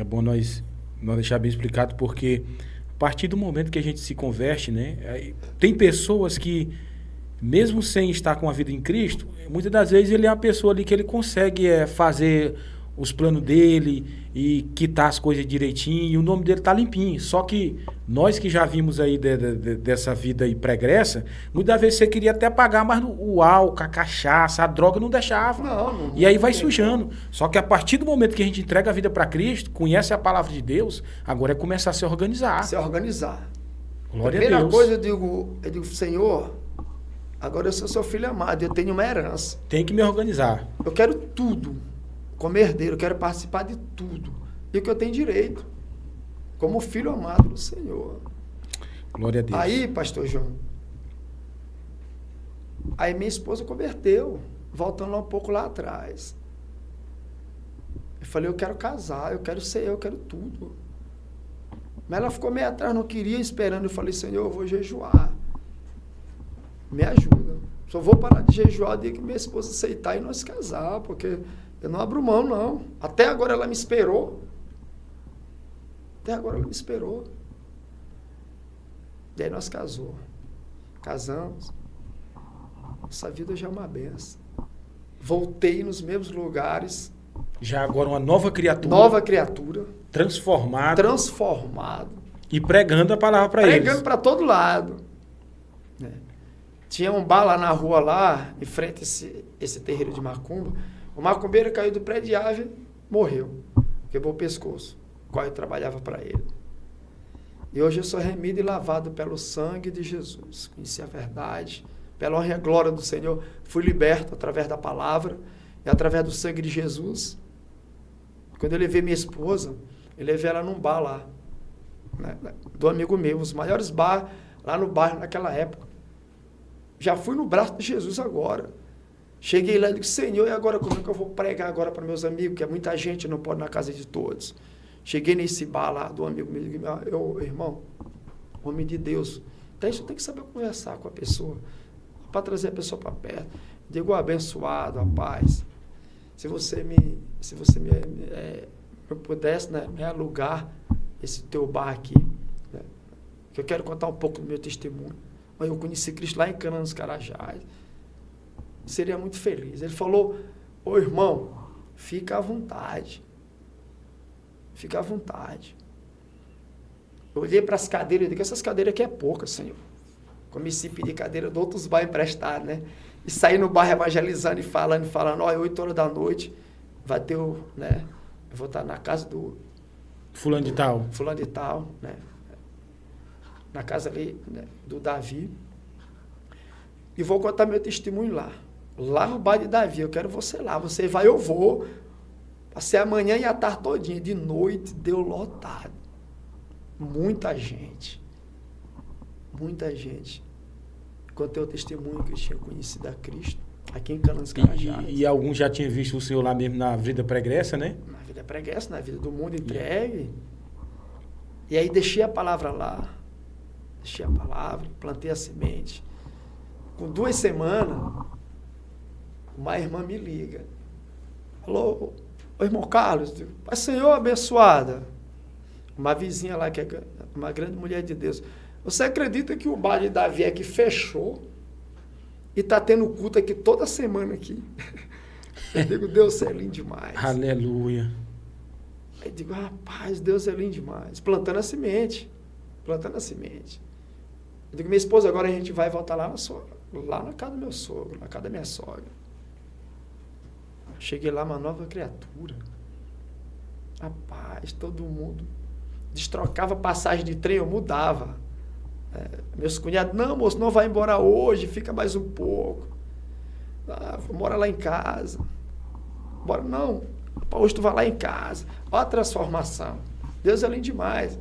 bom nós deixar bem explicado, porque a partir do momento que a gente se converte, né, tem pessoas que, mesmo sem estar com a vida em Cristo, muitas das vezes ele é uma pessoa ali que ele consegue fazer os planos dele e quitar as coisas direitinho, e o nome dele tá limpinho. Só que nós que já vimos aí dessa vida aí pregressa, muitas vezes você queria até pagar, mas o álcool, a cachaça, a droga não deixava. Não, e aí vai sujando. Só que a partir do momento que a gente entrega a vida para Cristo, conhece a palavra de Deus, agora é começar a se organizar. Se organizar. Glória a Deus. Primeira coisa, eu digo, Senhor, agora eu sou seu filho amado, eu tenho uma herança. Tem que me organizar. Eu quero tudo. Como herdeiro, eu quero participar de tudo. E o que eu tenho direito. Como filho amado do Senhor. Glória a Deus. Aí, pastor João, aí minha esposa converteu, voltando lá um pouco lá atrás. Eu falei, eu quero casar, eu quero ser eu quero tudo. Mas ela ficou meio atrás, não queria, esperando. Eu falei, Senhor, eu vou jejuar. Me ajuda. Só vou parar de jejuar o dia que minha esposa aceitar e nós se casar, porque eu não abro mão, não. Até agora ela me esperou. E aí nós casamos. Casamos. Nossa vida já é uma benção. Voltei nos mesmos lugares. Já agora uma nova criatura. Nova criatura. Transformado. E pregando a palavra para eles. Pregando para todo lado. Tinha um bar lá na rua, lá, em frente a esse terreiro de macumba. O macumbeiro caiu do prédio de ave, morreu. Quebrou o pescoço. Qual eu trabalhava para ele. E hoje eu sou remido e lavado pelo sangue de Jesus. Conheci a verdade. Pela honra e glória do Senhor, fui liberto através da palavra e através do sangue de Jesus. Quando eu levei minha esposa, eu levei ela num bar lá, né, do amigo meu, os maiores bar lá no bairro naquela época. Já fui no braço de Jesus agora. Cheguei lá e disse, Senhor, e agora como é que eu vou pregar agora para meus amigos, que é muita gente, não pode ir na casa de todos. Cheguei nesse bar lá do amigo meu, irmão, homem de Deus, até isso tem que saber conversar com a pessoa, para trazer a pessoa para perto. Digo, abençoado, a paz. Se você me pudesse, né, me alugar esse teu bar aqui, né, que eu quero contar um pouco do meu testemunho. Mas eu conheci Cristo lá em Cana dos Carajás. Seria muito feliz. Ele falou, ô irmão, fica à vontade. Fica à vontade. Eu olhei para as cadeiras e disse, essas cadeiras aqui é poucas, Senhor. Comecei a pedir cadeira de outros bairros emprestados, né? E saí no bairro evangelizando e falando, olha, 8 horas da noite, vai ter né? Eu vou estar na casa do... Fulano de tal. Fulano de tal, né? Na casa ali, né, do Davi. E vou contar meu testemunho lá. Lá no bairro de Davi. Eu quero você lá. Você vai, eu vou. Passei a manhã e a tarde todinha. De noite deu lotado. Muita gente. Muita gente. Contei o testemunho que eu tinha conhecido a Cristo, aqui em Cana dos Carajás. E alguns já tinham visto o senhor lá mesmo na vida pregressa, né? Na vida pregressa, na vida do mundo entregue. E aí deixei a palavra lá. Deixei a palavra, plantei a semente. Com 2 semanas, uma irmã me liga. Falou, ô irmão Carlos, Pai Senhor abençoada. Uma vizinha lá, que é uma grande mulher de Deus. Você acredita que o bar de Davi aqui fechou? E está tendo culto aqui toda semana aqui? Eu digo, Deus é lindo demais. Aleluia. Aí eu digo, rapaz, Deus é lindo demais. Plantando a semente. Plantando a semente. Eu digo, minha esposa, agora a gente vai voltar lá na casa do meu sogro, na casa da minha sogra. Cheguei lá, uma nova criatura. Rapaz, todo mundo destrocava passagem de trem, eu mudava. Meus cunhados, não, moço, não vai embora hoje, fica mais um pouco. Mora lá em casa. Bora, não, hoje tu vai lá em casa. Olha a transformação. Deus é lindo demais.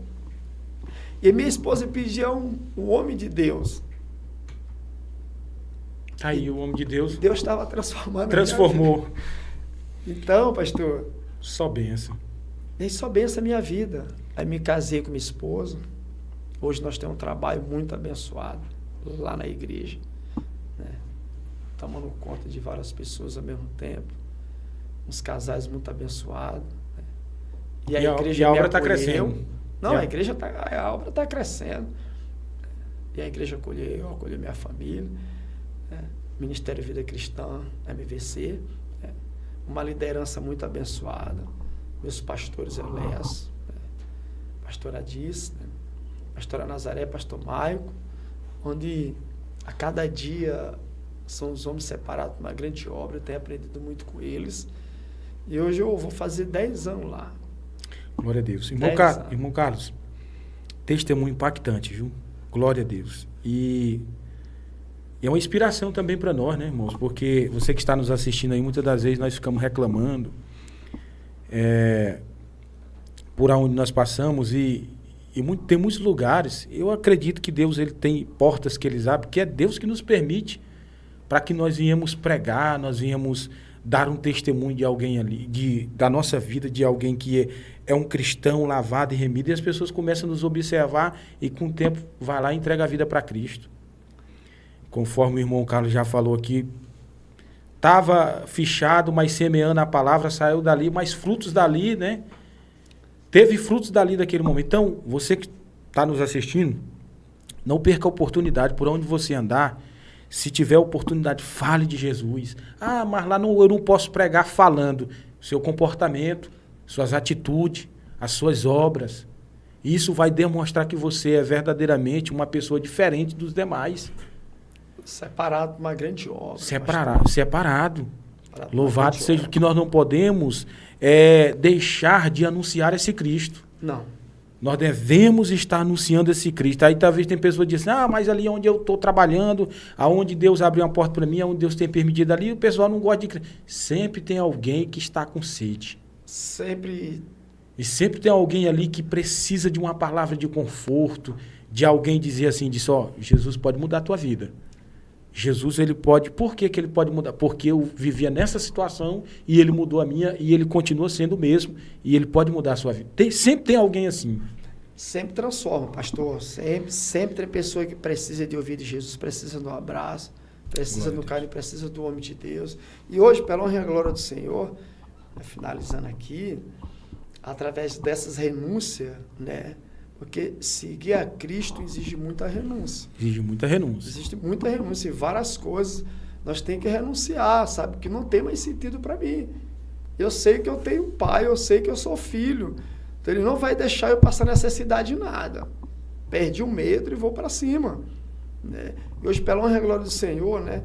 E minha esposa pedia um homem de Deus. Aí o homem de Deus. Deus estava transformando. Transformou. Então, pastor. Só bênção. E só benção a minha vida. Aí me casei com minha esposa. Hoje nós temos um trabalho muito abençoado lá na igreja. Né? Tomando conta de várias pessoas ao mesmo tempo. Uns casais muito abençoados. Né? E a igreja e a obra está crescendo. Não, a obra está crescendo. E a igreja acolheu minha família. Né? Ministério Vida Cristã, MVC. Né? Uma liderança muito abençoada. Meus pastores Elias, né? Pastora Adis, né? Pastora Nazaré, Pastor Maico, onde a cada dia são os homens separados para uma grande obra. Eu tenho aprendido muito com eles. E hoje eu vou fazer 10 anos lá. Glória a Deus. Irmão Carlos, testemunho impactante, viu? Glória a Deus. E é uma inspiração também para nós, né, irmãos? Porque você que está nos assistindo aí, muitas das vezes nós ficamos reclamando por onde nós passamos e tem muitos lugares. Eu acredito que Deus ele tem portas que Ele abre, porque é Deus que nos permite para que nós viemos pregar, nós viemos dar um testemunho de alguém ali, da nossa vida, de alguém que é um cristão lavado e remido, e as pessoas começam a nos observar e com o tempo vai lá e entrega a vida para Cristo. Conforme o irmão Carlos já falou aqui, estava fichado, mas semeando a palavra, saiu dali, mas frutos dali, né? Teve frutos dali daquele momento. Então, você que está nos assistindo, não perca a oportunidade por onde você andar. Se tiver oportunidade, fale de Jesus. Mas lá eu não posso pregar falando. Seu comportamento, suas atitudes, as suas obras. Isso vai demonstrar que você é verdadeiramente uma pessoa diferente dos demais. Separado de uma grande obra. Separado. Louvado seja que nós não podemos deixar de anunciar esse Cristo. Não. Nós devemos estar anunciando esse Cristo. Aí talvez tem pessoas que dizem, mas ali onde eu estou trabalhando, aonde Deus abriu uma porta para mim, aonde Deus tem permitido ali, o pessoal não gosta de crer. Sempre tem alguém que está com sede. Sempre. E sempre tem alguém ali que precisa de uma palavra de conforto, de alguém dizer assim, Jesus pode mudar a tua vida. Jesus, ele pode... Por que ele pode mudar? Porque eu vivia nessa situação e ele mudou a minha e ele continua sendo o mesmo e ele pode mudar a sua vida. Sempre tem alguém assim. Sempre transforma, pastor. Sempre tem pessoa que precisa de ouvir de Jesus, precisa do abraço, precisa do carinho, precisa do homem de Deus. E hoje, pela honra e a glória do Senhor, finalizando aqui, através dessas renúncias, né? Porque seguir a Cristo exige muita renúncia. Exige muita renúncia. Existe muita renúncia. E várias coisas nós temos que renunciar, sabe? Que não tem mais sentido para mim. Eu sei que eu tenho pai, eu sei que eu sou filho. Então ele não vai deixar eu passar necessidade de nada. Perdi o medo e vou para cima. Né? E hoje, pela honra e glória do Senhor, né?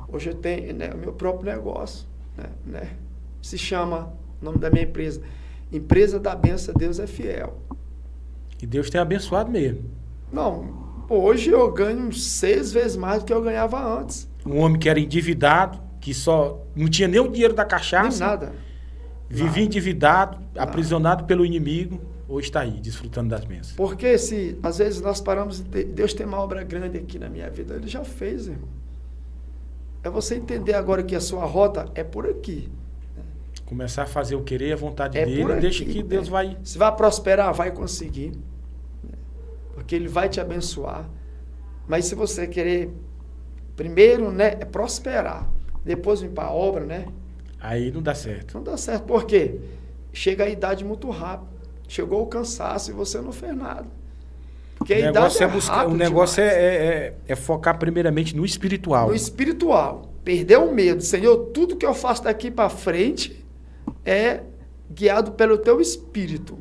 Hoje eu tenho, né, o meu próprio negócio. Né? Se chama, o nome da minha empresa, Empresa da Benção, Deus é Fiel. E Deus tem abençoado mesmo. Não, hoje eu ganho 6 vezes mais do que eu ganhava antes. Um homem que era endividado, que só não tinha nem o dinheiro da cachaça. Nem nada. Vivia endividado, aprisionado pelo inimigo, hoje está aí, desfrutando das bênçãos. Porque se, às vezes, nós paramos e Deus tem uma obra grande aqui na minha vida, Ele já fez, irmão. É você entender agora que a sua rota é por aqui. Começar a fazer o querer e a vontade É dele, por aqui, deixa que Deus vai... Se vai prosperar, vai conseguir. Porque Ele vai te abençoar. Mas se você querer, primeiro, né, é prosperar, depois vir para a obra, né? Aí não dá certo. Não dá certo. Por quê? Chega a idade muito rápido. Chegou o cansaço e você não fez nada. Porque a idade é buscar, o negócio é focar primeiramente no espiritual. No espiritual. Perder o medo. Senhor, tudo que eu faço daqui para frente é guiado pelo teu espírito.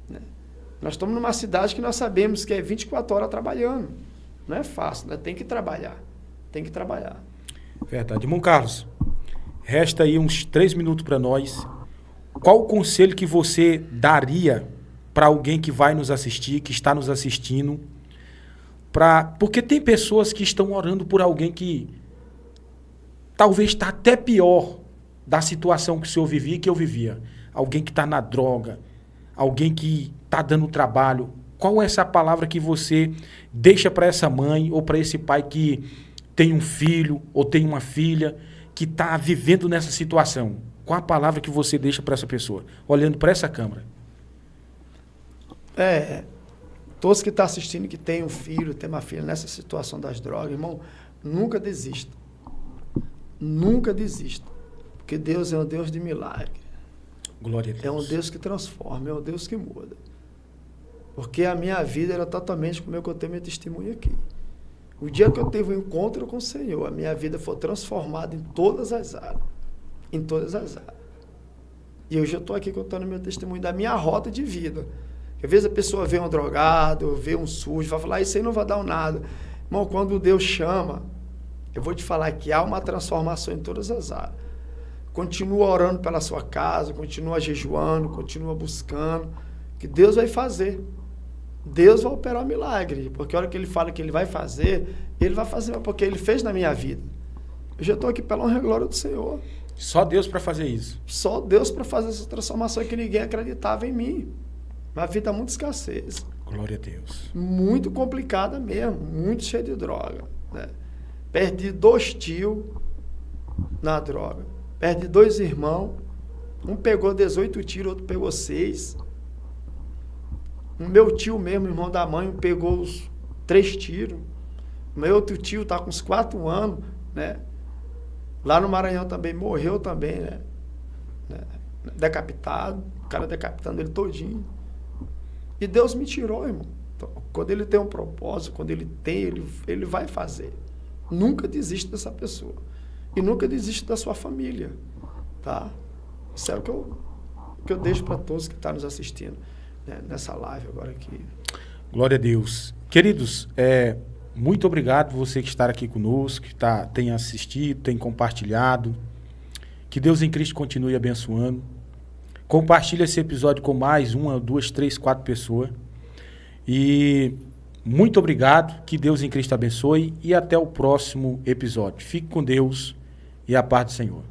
Né? Nós estamos numa cidade que nós sabemos que é 24 horas trabalhando. Não é fácil, né? Tem que trabalhar. Tem que trabalhar. Verdade. Irmão Carlos, resta aí uns 3 minutos para nós. Qual o conselho que você daria para alguém que vai nos assistir, que está nos assistindo? Porque tem pessoas que estão orando por alguém que talvez está até pior da situação que o senhor vivia e que eu vivia. Alguém que está na droga, alguém que está dando trabalho. Qual é essa palavra que você deixa para essa mãe ou para esse pai que tem um filho ou tem uma filha que está vivendo nessa situação? Qual a palavra que você deixa para essa pessoa, olhando para essa câmera? Todos que estão assistindo, que tem um filho, tem uma filha nessa situação das drogas, irmão, nunca desista. Nunca desista. Porque Deus é um Deus de milagre. Glória a Deus. É um Deus que transforma, é um Deus que muda. Porque a minha vida era totalmente como eu contei meu testemunho aqui. O dia que eu tive um encontro com o Senhor, a minha vida foi transformada em todas as áreas. Em todas as áreas. E hoje eu estou aqui contando meu testemunho da minha rota de vida. Às vezes a pessoa vê um drogado, vê um sujo, vai falar, isso aí não vai dar nada. Irmão, quando Deus chama, eu vou te falar que há uma transformação em todas as áreas. Continua orando pela sua casa, continua jejuando, continua buscando, que Deus vai fazer. Deus vai operar um milagre, porque a hora que Ele fala que Ele vai fazer, porque Ele fez na minha vida. Eu já estou aqui pela honra e glória do Senhor. Só Deus para fazer isso. Só Deus para fazer essa transformação que ninguém acreditava em mim. Uma vida muito escassez. Glória a Deus. Muito complicada mesmo, muito cheia de droga. Né? Perdi 2 tios na droga. Perdi 2 irmãos. Um pegou 18 tiros, outro pegou 6. O meu tio mesmo, irmão da mãe, pegou os 3 tiros. O meu outro tio está com uns 4 anos, né? Lá no Maranhão também, morreu também, né? Decapitado, o cara decapitando ele todinho. E Deus me tirou, irmão. Então, quando Ele tem um propósito, quando Ele vai fazer. Nunca desista dessa pessoa. E nunca desista da sua família, tá? Isso é o que eu deixo para todos que estão nos assistindo, né? Nessa live agora aqui. Glória a Deus. Queridos, muito obrigado você que está aqui conosco, que tem assistido, tem compartilhado. Que Deus em Cristo continue abençoando. Compartilhe esse episódio com mais 1, 2, 3, 4 pessoas. E muito obrigado. Que Deus em Cristo abençoe. E até o próximo episódio. Fique com Deus e a paz do Senhor.